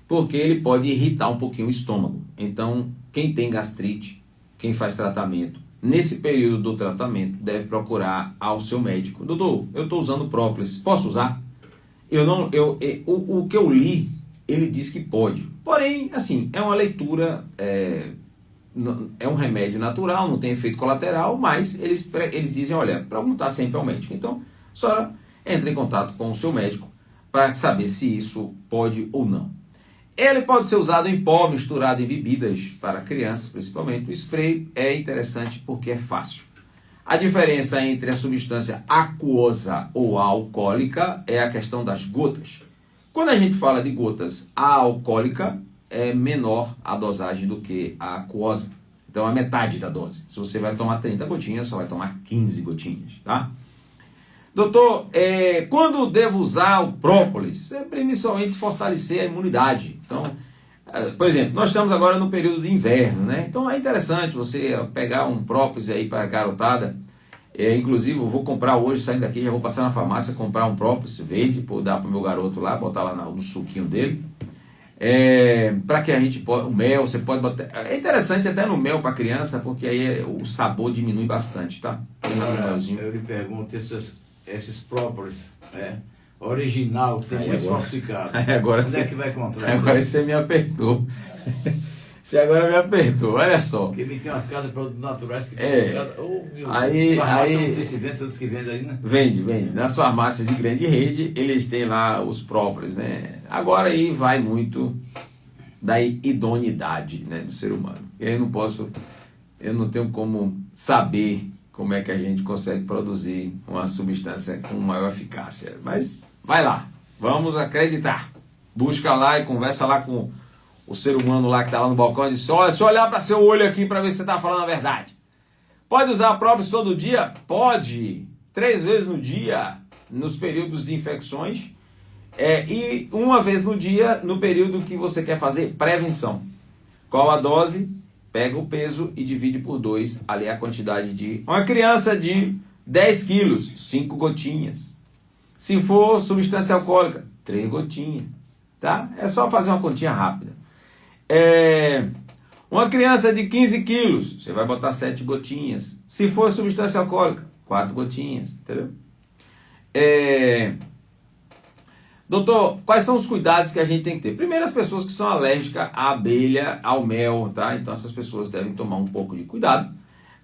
Porque ele pode irritar um pouquinho o estômago. Então, quem tem gastrite, quem faz tratamento, nesse período do tratamento, deve procurar ao seu médico. Doutor, eu estou usando própolis, posso usar? O que eu li, ele diz que pode. Porém, assim, é uma leitura, é um remédio natural, não tem efeito colateral, mas eles dizem, olha, perguntar sempre ao médico. Então, a senhora entra em contato com o seu médico para saber se isso pode ou não. Ele pode ser usado em pó, misturado em bebidas, para crianças principalmente. O spray é interessante porque é fácil. A diferença entre a substância aquosa ou alcoólica é a questão das gotas. Quando a gente fala de gotas, a alcoólica é menor a dosagem do que a aquosa. Então, a metade da dose. Se você vai tomar 30 gotinhas, só vai tomar 15 gotinhas, tá? Doutor, quando devo usar o própolis? É principalmente fortalecer a imunidade. Então, por exemplo, nós estamos agora no período de inverno, né? Então é interessante você pegar um própolis aí para a garotada. Inclusive, eu vou comprar hoje, saindo daqui, já vou passar na farmácia, comprar um própolis verde, dar para o meu garoto lá, botar lá no suquinho dele. Para que a gente o mel, você pode botar. É interessante até no mel para criança, porque aí o sabor diminui bastante, tá? Eu lhe pergunto, esses própolis, original, que tem muito falsificado. Agora onde é que vai encontrar? Agora você me apertou. Você agora me apertou, olha só. Porque me tem umas casas de produtos naturais que aí não sei se vende, outros que vendem aí, né? Vende. Nas farmácias de grande rede, eles têm lá os próprios, né? Agora aí vai muito da idoneidade, né, do ser humano. Eu não tenho como saber como é que a gente consegue produzir uma substância com maior eficácia. Mas vai lá, vamos acreditar. Busca lá e conversa lá com o ser humano lá que está lá no balcão e diz, olha, se eu olhar para seu olho aqui para ver se você está falando a verdade. Pode usar própolis todo dia? Pode. 3 vezes no dia, nos períodos de infecções. E 1 vez no dia, no período que você quer fazer prevenção. Qual a dose? Pega o peso e divide por 2, ali é a quantidade de... Uma criança de 10 quilos, 5 gotinhas. Se for substância alcoólica, 3 gotinhas. Tá? É só fazer uma continha rápida. Uma criança de 15 quilos, você vai botar 7 gotinhas. Se for substância alcoólica, 4 gotinhas. Entendeu? Doutor, quais são os cuidados que a gente tem que ter? Primeiro, as pessoas que são alérgicas à abelha, ao mel, tá? Então essas pessoas devem tomar um pouco de cuidado.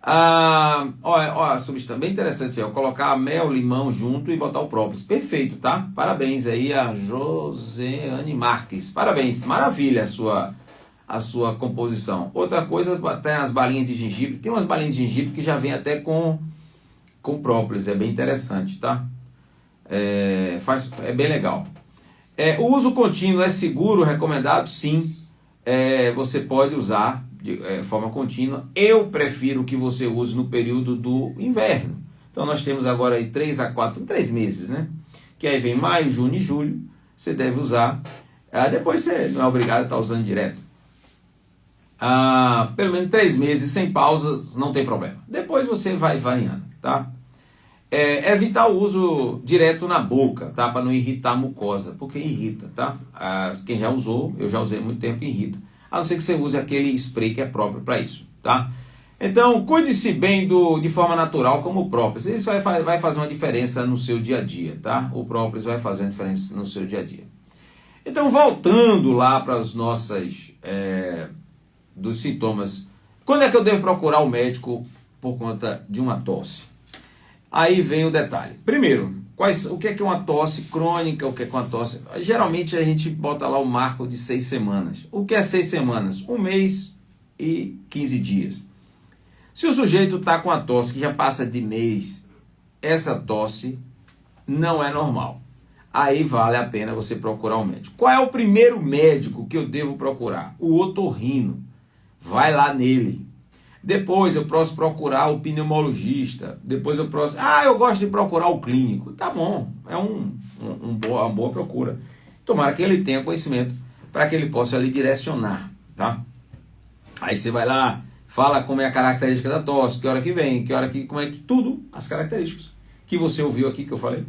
Olha, substância bem interessante assim, ó, colocar mel, limão junto e botar o própolis. Perfeito, tá? Parabéns aí a Joseane Marques. Parabéns, maravilha a sua composição. Outra coisa, tem as balinhas de gengibre. Tem umas balinhas de gengibre que já vem até com própolis, é bem interessante, tá? É bem legal. O uso contínuo é seguro, recomendado? Sim. Você pode usar de forma contínua. Eu prefiro que você use no período do inverno. Então nós temos agora aí 3 meses, né? Que aí vem maio, junho e julho. Você deve usar. Depois você não é obrigado a estar usando direto. Pelo menos 3 meses sem pausas, não tem problema. Depois você vai variando, tá? Evitar o uso direto na boca, tá? Para não irritar a mucosa, porque irrita, tá? Quem já usou, eu já usei há muito tempo, irrita. A não ser que você use aquele spray que é próprio para isso, tá? Então, cuide-se bem de forma natural, como o própolis. Isso vai fazer uma diferença no seu dia a dia, tá? O própolis vai fazer uma diferença no seu dia a dia. Então, voltando lá para as nossas... dos sintomas. Quando é que eu devo procurar o médico por conta de uma tosse? Aí vem o detalhe. Primeiro, o que é uma tosse crônica? O que é uma tosse? Geralmente a gente bota lá o marco de 6 semanas. O que é 6 semanas? 1 mês e 15 dias. Se o sujeito está com a tosse que já passa de mês, essa tosse não é normal. Aí vale a pena você procurar um médico. Qual é o primeiro médico que eu devo procurar? O otorrino. Vai lá nele. Depois eu posso procurar o pneumologista. Depois eu posso... eu gosto de procurar o clínico. Tá bom, é uma boa procura. Tomara que ele tenha conhecimento para que ele possa lhe direcionar, tá? Aí você vai lá, fala como é a característica da tosse, que hora que vem, como é que tudo, as características que você ouviu aqui que eu falei.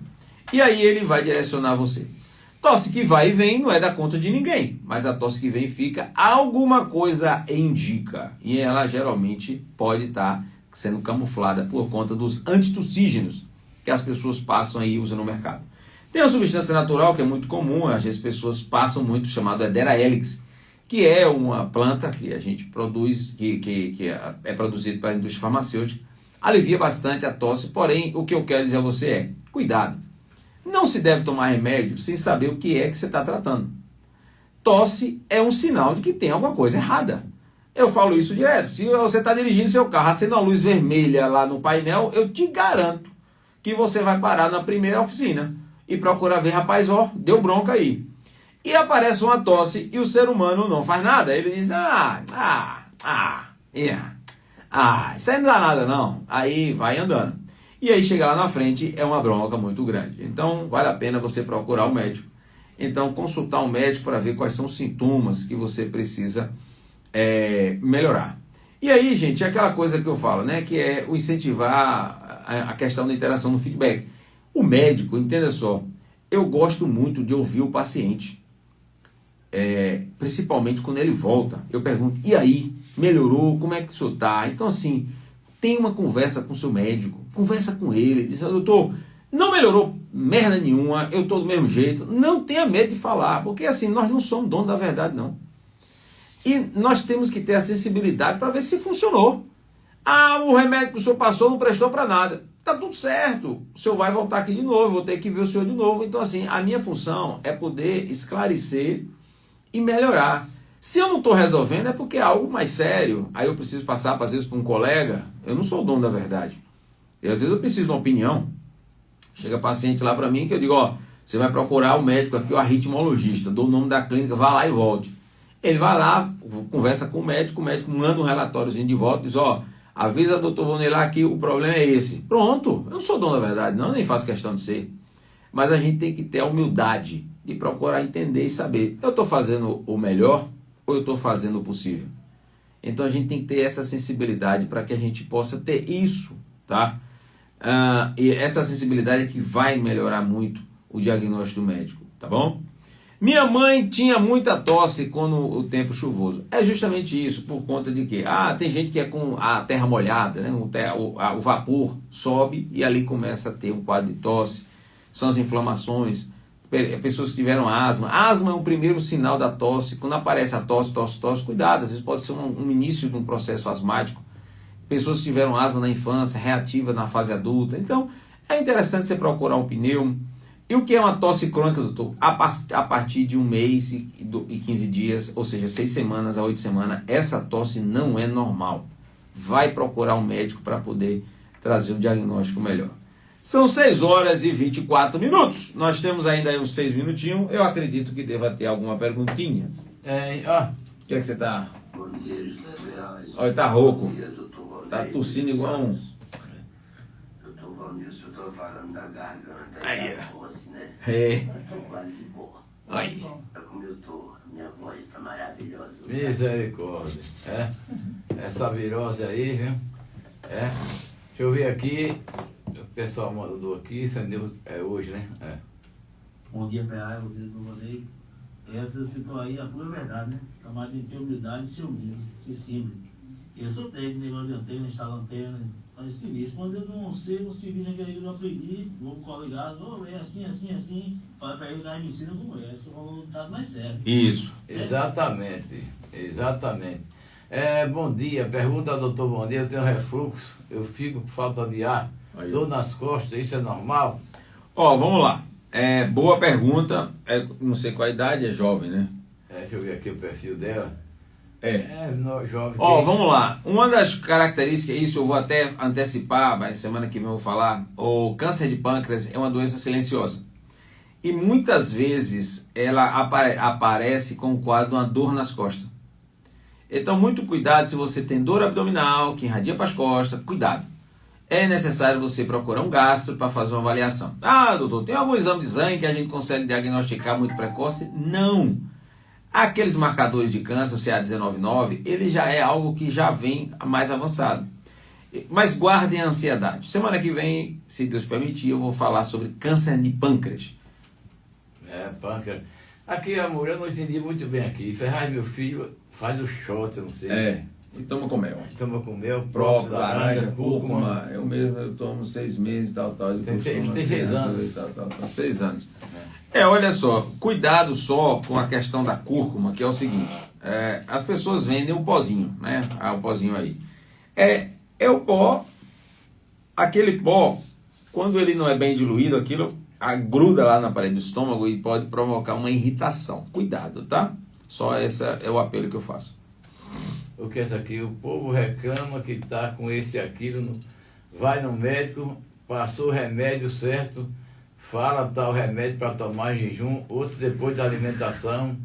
E aí ele vai direcionar você. Tosse que vai e vem não é da conta de ninguém, mas a tosse que vem e fica, alguma coisa indica. E ela geralmente pode estar sendo camuflada por conta dos antitussígenos que as pessoas passam aí e usam no mercado. Tem uma substância natural que é muito comum, às vezes as pessoas passam muito, chamado Hedera helix, que é uma planta que a gente produz, que é produzido para a indústria farmacêutica, alivia bastante a tosse, porém o que eu quero dizer a você é, cuidado. Não se deve tomar remédio sem saber o que é que você está tratando. Tosse é um sinal de que tem alguma coisa errada. Eu falo isso direto. Se você está dirigindo seu carro, acende uma luz vermelha lá no painel, eu te garanto que você vai parar na primeira oficina e procurar ver, rapaz, deu bronca aí. E aparece uma tosse e o ser humano não faz nada. Ele diz, isso aí não dá nada não. Aí vai andando. E aí chegar lá na frente é uma bronca muito grande. Então vale a pena você procurar o médico. Então consultar um médico para ver quais são os sintomas que você precisa melhorar. E aí, gente, é aquela coisa que eu falo, né? Que é o incentivar a questão da interação no feedback. O médico, entenda só, eu gosto muito de ouvir o paciente. Principalmente quando ele volta. Eu pergunto, e aí? Melhorou? Como é que o senhor está? Então assim... Tem uma conversa com o seu médico, conversa com ele, diz, doutor, não melhorou merda nenhuma, eu estou do mesmo jeito. Não tenha medo de falar, porque assim, nós não somos donos da verdade, não. E nós temos que ter a sensibilidade para ver se funcionou. O remédio que o senhor passou não prestou para nada. Tá tudo certo, o senhor vai voltar aqui de novo, vou ter que ver o senhor de novo. Então assim, a minha função é poder esclarecer e melhorar. Se eu não estou resolvendo é porque é algo mais sério. Aí eu preciso passar, às vezes, para um colega. Eu não sou o dono da verdade. E às vezes eu preciso de uma opinião. Chega paciente lá para mim que eu digo, você vai procurar o médico aqui, o arritmologista. Dou o nome da clínica, vá lá e volte. Ele vai lá, conversa com o médico manda um relatóriozinho de volta, diz, avisa a doutor Vonelá que o problema é esse. Pronto, eu não sou dono da verdade, não, nem faço questão de ser. Mas a gente tem que ter a humildade de procurar entender e saber, eu estou fazendo o melhor ou eu estou fazendo o possível? Então a gente tem que ter essa sensibilidade para que a gente possa ter isso, tá? E essa sensibilidade é que vai melhorar muito o diagnóstico do médico, tá bom? Minha mãe tinha muita tosse quando o tempo chuvoso. É justamente isso, por conta de que tem gente que é com a terra molhada, né? O vapor sobe e ali começa a ter um quadro de tosse. São as inflamações. Pessoas que tiveram asma. Asma é o primeiro sinal da tosse. Quando aparece a tosse, cuidado. Às vezes pode ser um início de um processo asmático pessoas que tiveram asma na infância, reativa na fase adulta. Então, é interessante você procurar um pneu. E o que é uma tosse crônica, doutor? A partir de 1 mês e 15 dias, ou seja, 6 semanas a 8 semanas, essa tosse não é normal. Vai procurar um médico para poder trazer um diagnóstico melhor. São 6 horas e 24 minutos. Nós temos ainda aí uns 6 minutinhos. Eu acredito que deva ter alguma perguntinha. O que é que você está? Bom dia, José Ferraz. Olha, tá rouco. Bom dia, doutor Valdir. Tá tossindo igual um... Doutor Valdir, o senhor tá falando da garganta. Aí, da tosse, né? É. Tô quase boa. Aí. É como eu tô. Minha voz tá maravilhosa. Misericórdia. Essa virose aí, viu? Deixa eu ver aqui. O pessoal mandou aqui, é hoje, né? Bom dia, Ferraz, bom dia, doutor Valdir. Essa citou aí a pura verdade, né? Chamar de ter humildade e ser humilde, ser simples. Eu sou técnico, negócio de antena, instalo antena, faz serviço. Quando eu não sei o serviço naquele que eu aprendi, vou pro coligado, é assim, fala pra ele lá e me ensina como é. Esse é o resultado mais certo. Isso. Exatamente. Bom dia, pergunta ao doutor Bom dia, eu tenho refluxo, eu fico com falta de ar, dor nas costas, isso é normal? Vamos lá. Boa pergunta. Não sei qual a idade, é jovem, né? Deixa eu ver aqui o perfil dela. Jovem. Vamos lá. Uma das características, isso eu vou até antecipar, mas semana que vem eu vou falar, o câncer de pâncreas é uma doença silenciosa. E muitas vezes ela aparece com o quadro de uma dor nas costas. Então, muito cuidado se você tem dor abdominal, que irradia para as costas, cuidado. É necessário você procurar um gastro para fazer uma avaliação. Doutor, tem algum exame de sangue que a gente consegue diagnosticar muito precoce? Não. Aqueles marcadores de câncer, o CA199, ele já é algo que já vem mais avançado. Mas guardem a ansiedade. Semana que vem, se Deus permitir, eu vou falar sobre câncer de pâncreas. Pâncreas. Aqui, amor, eu não entendi muito bem aqui. Ferraz, meu filho, faz o shot, eu não sei. E toma com mel. Toma com mel, próprio, laranja, cúrcuma. Eu tomo 6 meses, tal. Ele tem 6 anos. 6 anos. Olha só, cuidado só com a questão da cúrcuma, que é o seguinte, as pessoas vendem um pozinho, né? O pozinho aí. É o pó, aquele pó, quando ele não é bem diluído, aquilo gruda lá na parede do estômago e pode provocar uma irritação. Cuidado, tá? Só esse é o apelo que eu faço. O que é isso aqui? O povo reclama que está com esse aquilo, vai no médico, passou o remédio certo, fala tal remédio para tomar em jejum, outro depois da alimentação,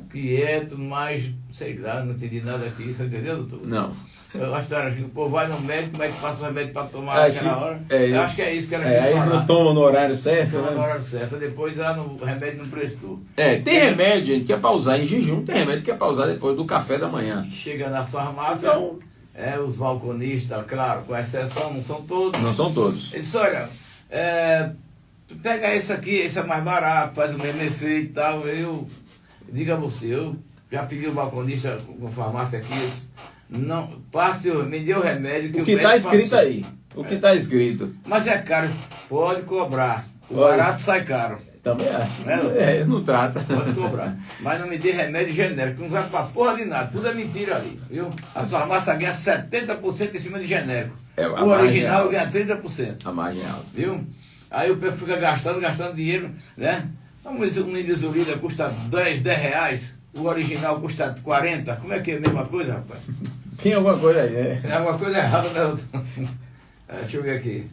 quieto, mas sei lá, não entendi nada aqui, você entendeu, doutor? Não. Eu acho que o povo vai no médico, o médico passa o remédio para tomar naquela hora. Eu acho que é isso que ela quis falar. Aí não toma no horário certo, toma né? no horário certo, depois o remédio não prestou. Tem remédio, gente, que é para usar em jejum, tem remédio que é para usar depois do café da manhã. Chega na farmácia, os balconistas, claro, com exceção, não são todos. Não são todos. Eles dizem, olha, tu pega esse aqui, esse é mais barato, faz o mesmo efeito e tal. Diga a você, eu já pedi o balconista com farmácia aqui, eu disse, não, me dê o remédio que o que está escrito passou. Aí. O que está escrito. Mas é caro, pode cobrar. O barato sai caro. Também acho. Não trata. Pode cobrar. Mas não me dê remédio genérico, não vai pra porra de nada. Tudo é mentira ali, viu? As farmácias ganham 70% em cima de genérico. O original ganha 30%. A margem é alta. Viu? Aí o povo fica gastando dinheiro, né? Um nidosulida custa 10 reais, o original custa 40. Como é que é a mesma coisa, rapaz? Tem alguma coisa aí, né? Tem alguma coisa errada, né, doutor? Deixa eu ver aqui.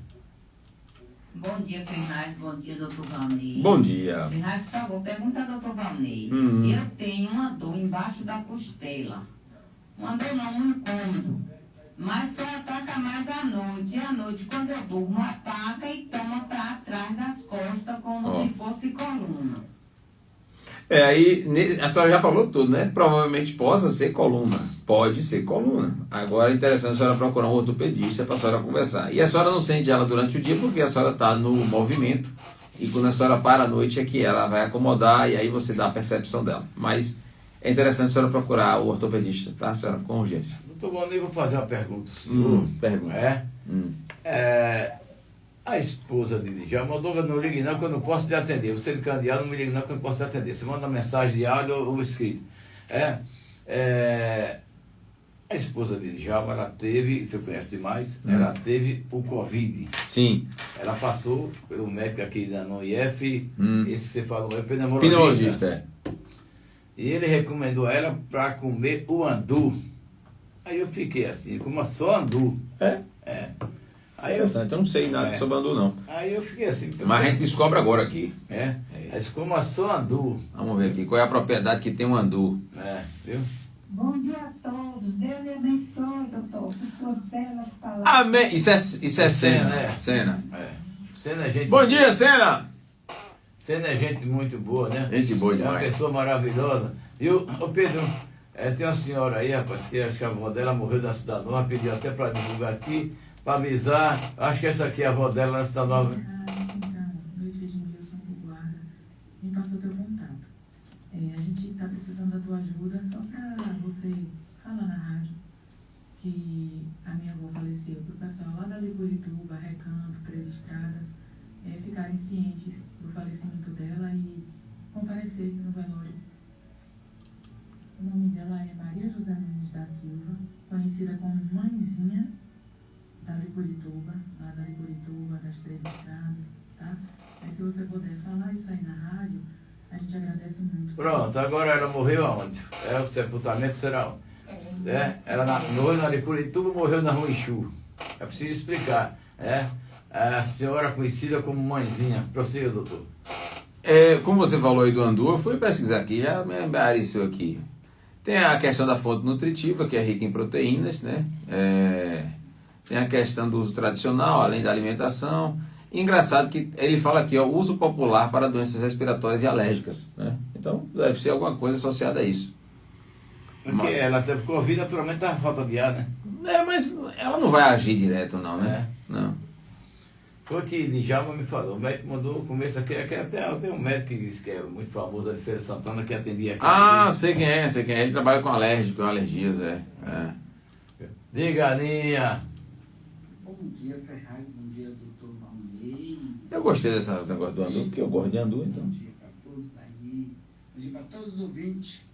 Bom dia, Ferraz. Bom dia, doutor Valnei. Bom dia. Ferraz, por favor, pergunta ao doutor Valnei. Eu tenho uma dor embaixo da costela. Uma dor não, um incômodo. Mas só ataca mais à noite. E à noite, quando eu durmo, ataca e toma para trás das costas, como se fosse coluna. Aí a senhora já falou tudo, né? Provavelmente possa ser coluna. Pode ser coluna. Agora é interessante a senhora procurar um ortopedista para a senhora conversar. E a senhora não sente ela durante o dia porque a senhora está no movimento. E quando a senhora para à noite é que ela vai acomodar e aí você dá a percepção dela. Mas é interessante a senhora procurar o ortopedista, tá, senhora? Com urgência. Doutor Valnei, vou fazer uma pergunta. Pergunta. A esposa de Djalma mandou, não ligue não que eu não posso lhe atender. Você de candidato, não me ligue não que eu não posso lhe atender. Você manda uma mensagem de áudio ou escrito. A esposa de Djalma, ela teve, você conhece demais, ela teve o Covid. Sim. Ela passou pelo médico aqui no IF, esse você falou, é Pneumologista, é. E ele recomendou ela para comer o andu. Aí eu fiquei assim, como só andu. É? É. Aí eu não sei nada sobre andu, não. Aí eu fiquei assim. Mas a gente descobre agora aqui. É? Aí disse, como só andu. Vamos ver aqui, qual é a propriedade que tem um andu. É, viu? Bom dia a todos. Deus lhe abençoe, doutor, por suas belas palavras. Amém. Isso é Sena, né? Sena. É. Sena é gente. Bom dia, Sena! Sena é gente muito boa, né? Gente boa É uma demais. pessoa maravilhosa. Viu? Ô Pedro, tem uma senhora aí, rapaz, que acho que a avó dela morreu na Cidade Nova, pediu até para divulgar aqui, para avisar. Acho que essa aqui é a avó dela na Cidade Nova. Me passou teu contato. A gente está precisando da tua ajuda só para você falar na rádio que a minha avó faleceu, para o pessoal lá da Licurituba, Recanto, Três Estradas, ficarem cientes do falecimento dela e comparecer no velório. O nome dela é Maria José Nunes da Silva, conhecida como Mãezinha da Licurituba, lá da Licurituba, das Três Estradas, tá? Aí se você puder falar isso aí na rádio, a gente agradece muito. Pronto, agora ela morreu aonde? O sepultamento será onde? Ela morreu na Licurituba, morreu na Rua Ixu. É preciso explicar. A senhora conhecida como Mãezinha. Prossiga, doutor. Como você falou aí do andu, eu fui pesquisar aqui, já me apareceu aqui. Tem a questão da fonte nutritiva, que é rica em proteínas, né? Tem a questão do uso tradicional, além da alimentação. Engraçado que ele fala aqui, ó, uso popular para doenças respiratórias e alérgicas, né? Então, deve ser alguma coisa associada a isso. Porque ela teve Covid, naturalmente tá falta de ar, né? Mas ela não vai agir direto, não, né? Não. Foi que Djalma me falou, o médico mandou o começo aqui, tem um médico que é muito famoso ali de Feira Santana que atendia aqui. Sei quem é. Ele trabalha com alergias, Diga, Aninha. Bom dia, Ferraz. Bom dia, doutor Valnei. Eu gostei desse negócio do andu, porque eu gosto de andu, então. Bom dia para todos aí. Bom dia para todos os ouvintes.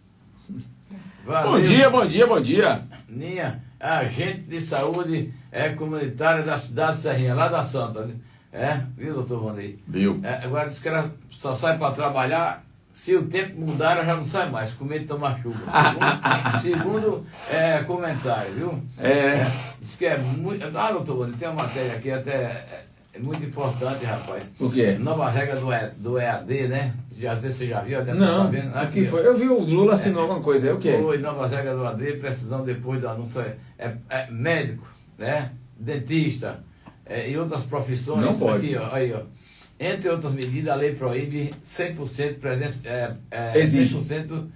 Valeu. Bom dia. Ninha, agente de saúde comunitária da cidade de Serrinha, lá da Santa. Viu, doutor Vanei? Viu? Agora diz que ela só sai para trabalhar, se o tempo mudar, ela já não sai mais, com medo de tomar chuva. Segundo comentário, viu? Diz que é muito. Doutor Vanei, tem uma matéria aqui até muito importante, rapaz. O quê? Nova regra do EAD, né? Às vezes você já viu, deve estar Não, sabendo. o que foi? Eu vi o Lula assinou alguma coisa, é o quê? Foi nova regra do AD, precisão depois do anúncio, médico, né? Dentista e outras profissões. Não pode. Aqui, ó. Entre outras medidas, a lei proíbe 100% Exige. 100%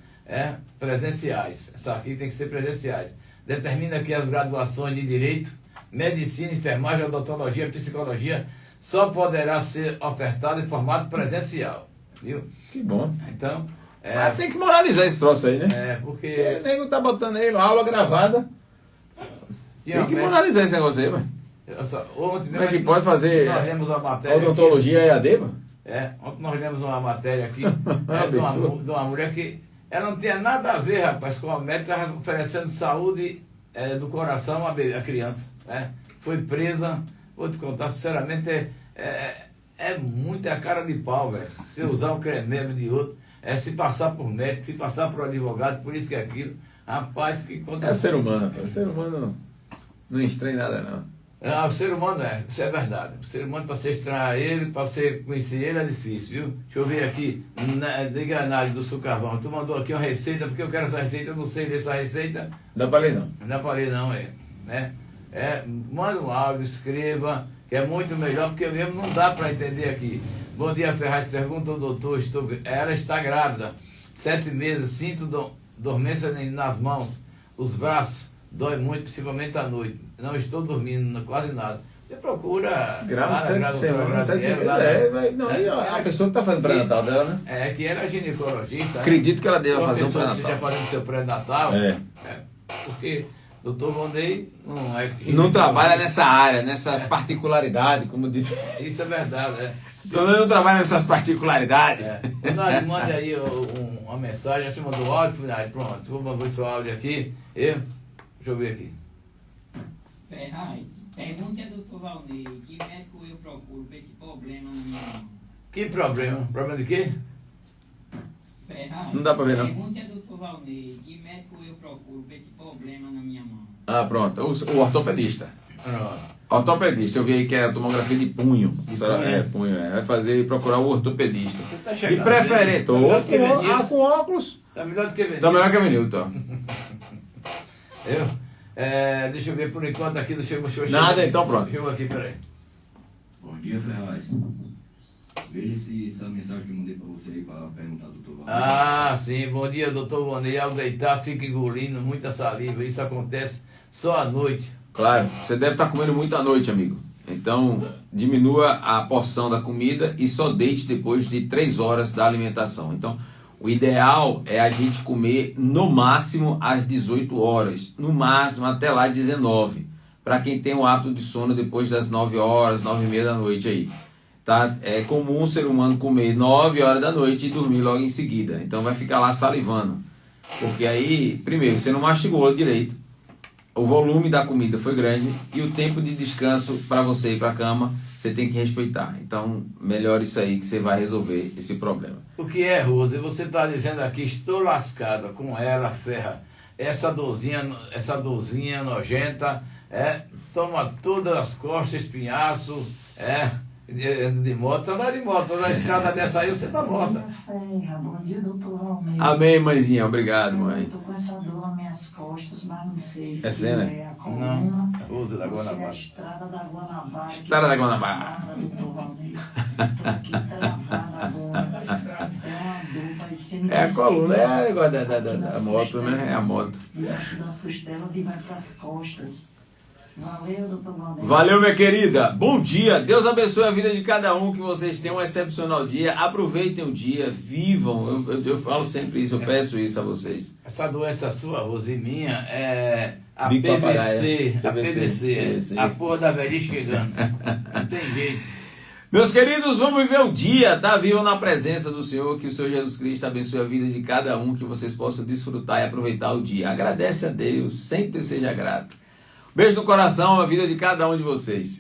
presenciais. Essa aqui tem que ser presenciais. Determina que as graduações de Direito, Medicina, Enfermagem, Odontologia, Psicologia só poderá ser ofertada em formato presencial. Viu? Que bom. Então. Mas tem que moralizar esse troço aí, né? Porque. O nego tá botando aí aula gravada. Tem que moralizar esse negócio aí, mano. Ontem Como é que pode fazer nós lemos uma matéria. Odontologia EAD, mano? Ontem nós lemos uma matéria aqui Absurdo. de uma mulher que ela não tinha nada a ver, rapaz, com a médica, estava oferecendo saúde do coração à criança. Foi presa, vou te contar, sinceramente, é muita cara de pau, velho. Se usar um creme de outro, se passar por médico, se passar por advogado, por isso que é aquilo. Rapaz, que conta. É ser humano, rapaz. O ser humano não estranha nada, não. O ser humano isso é verdade. O ser humano, para você estranhar ele, para você conhecer ele, é difícil, viu? Deixa eu ver aqui, diga a análise do Sul Carvão. Tu mandou aqui uma receita, porque eu quero essa receita, eu não sei dessa receita. Não dá pra ler, não. Não dá pra ler, não, né? Manda um áudio, escreva, que é muito melhor, porque mesmo não dá para entender aqui. Bom dia, Ferraz. Pergunta ao doutor, ela está grávida, 7 meses, sinto dormência nas mãos, os braços, dói muito, principalmente à noite. Não estou dormindo, quase nada. Você procura... Grávida, 7 semanas, a pessoa que está fazendo pré-natal dela, né? Que era ginecologista. Acredito que ela deva fazer um pré-natal. Você pré-natal. já fazendo seu pré-natal. Porque doutor Vonei não é... Não trabalha nessa área, nessas particularidades, como disse. Isso é verdade, Então não trabalha nessas particularidades. Mande aí uma mensagem, você mandou áudio, pronto, vou mandar seu áudio aqui. Deixa eu ver aqui. Ferraz, pergunte a doutor Valnei, que médico eu procuro para esse problema na minha mão? Que problema? Problema de quê? Ferraz, Não dá pra ver, não. pergunte a doutor Valnei, que médico eu procuro para esse problema na minha mão? Ah, pronto. O ortopedista. Pronto. Ortopedista, eu vi aí que é a tomografia de punho. De Será? punho? É, punho, é. Vai fazer e procurar o ortopedista. Você tá De chegando. preferência. Tô Melhor do que Venilton. com óculos. Tá melhor do que Venilton. Tá melhor que a Venilton. Deixa eu ver por enquanto aqui, deixa eu Nada, então pronto. Chegou aqui, peraí. Bom dia, Ferraz. Veja se essa mensagem que eu mandei pra você aí para perguntar do doutor Valnei. Ah, sim. Bom dia, doutor Valnei. Ao deitar, fica engolindo muita saliva. Isso acontece só à noite. Claro, você deve estar comendo muito à noite, amigo. Então, diminua a porção da comida e só deite depois de 3 horas da alimentação. Então, o ideal é a gente comer no máximo às 18 horas, no máximo até lá às 19, para quem tem o hábito de sono depois das 9 horas, 9h30 da noite aí. Tá? É comum o ser humano comer 9 horas da noite e dormir logo em seguida. Então vai ficar lá salivando. Porque aí, primeiro, você não mastigou direito, o volume da comida foi grande e o tempo de descanso para você ir para a cama, você tem que respeitar. Então, melhor isso aí que você vai resolver esse problema. O que é, Rose? Você está dizendo aqui, estou lascada com ela, ferra. Essa dorzinha nojenta, toma todas as costas, espinhaço, de moto. Anda de moto, na estrada dessa aí você tá morta. Bom dia, doutor Valnei. Amém, mãezinha. Obrigado, mãe. Eu tô com essa dor nas minhas costas, mas não sei se É cena? é a coluna. Não, Rose da ou se é a Guanabara. estrada da Guanabara. Estrada da Guanabara. Doutor Valnei. Tô aqui travada agora. É uma dor parecendo... É a coluna, é o negócio da moto, né? É a moto. Debaixo das costelas e vai pras costas. Valeu, doutor Valnei. Valeu, minha querida. Bom dia. Deus abençoe a vida de cada um. Que vocês tenham um excepcional dia. Aproveitem o dia. Vivam. Eu falo sempre isso. Eu peço isso a vocês. Essa doença sua, Rose, e minha, é a Bico PVC. papagaio. A PVC. A porra da velhice chegando. Não tem jeito. Meus queridos, vamos viver o dia, tá? Vivam na presença do Senhor, que o Senhor Jesus Cristo abençoe a vida de cada um, que vocês possam desfrutar e aproveitar o dia. Agradece a Deus, sempre seja grato. Beijo no coração, a vida de cada um de vocês.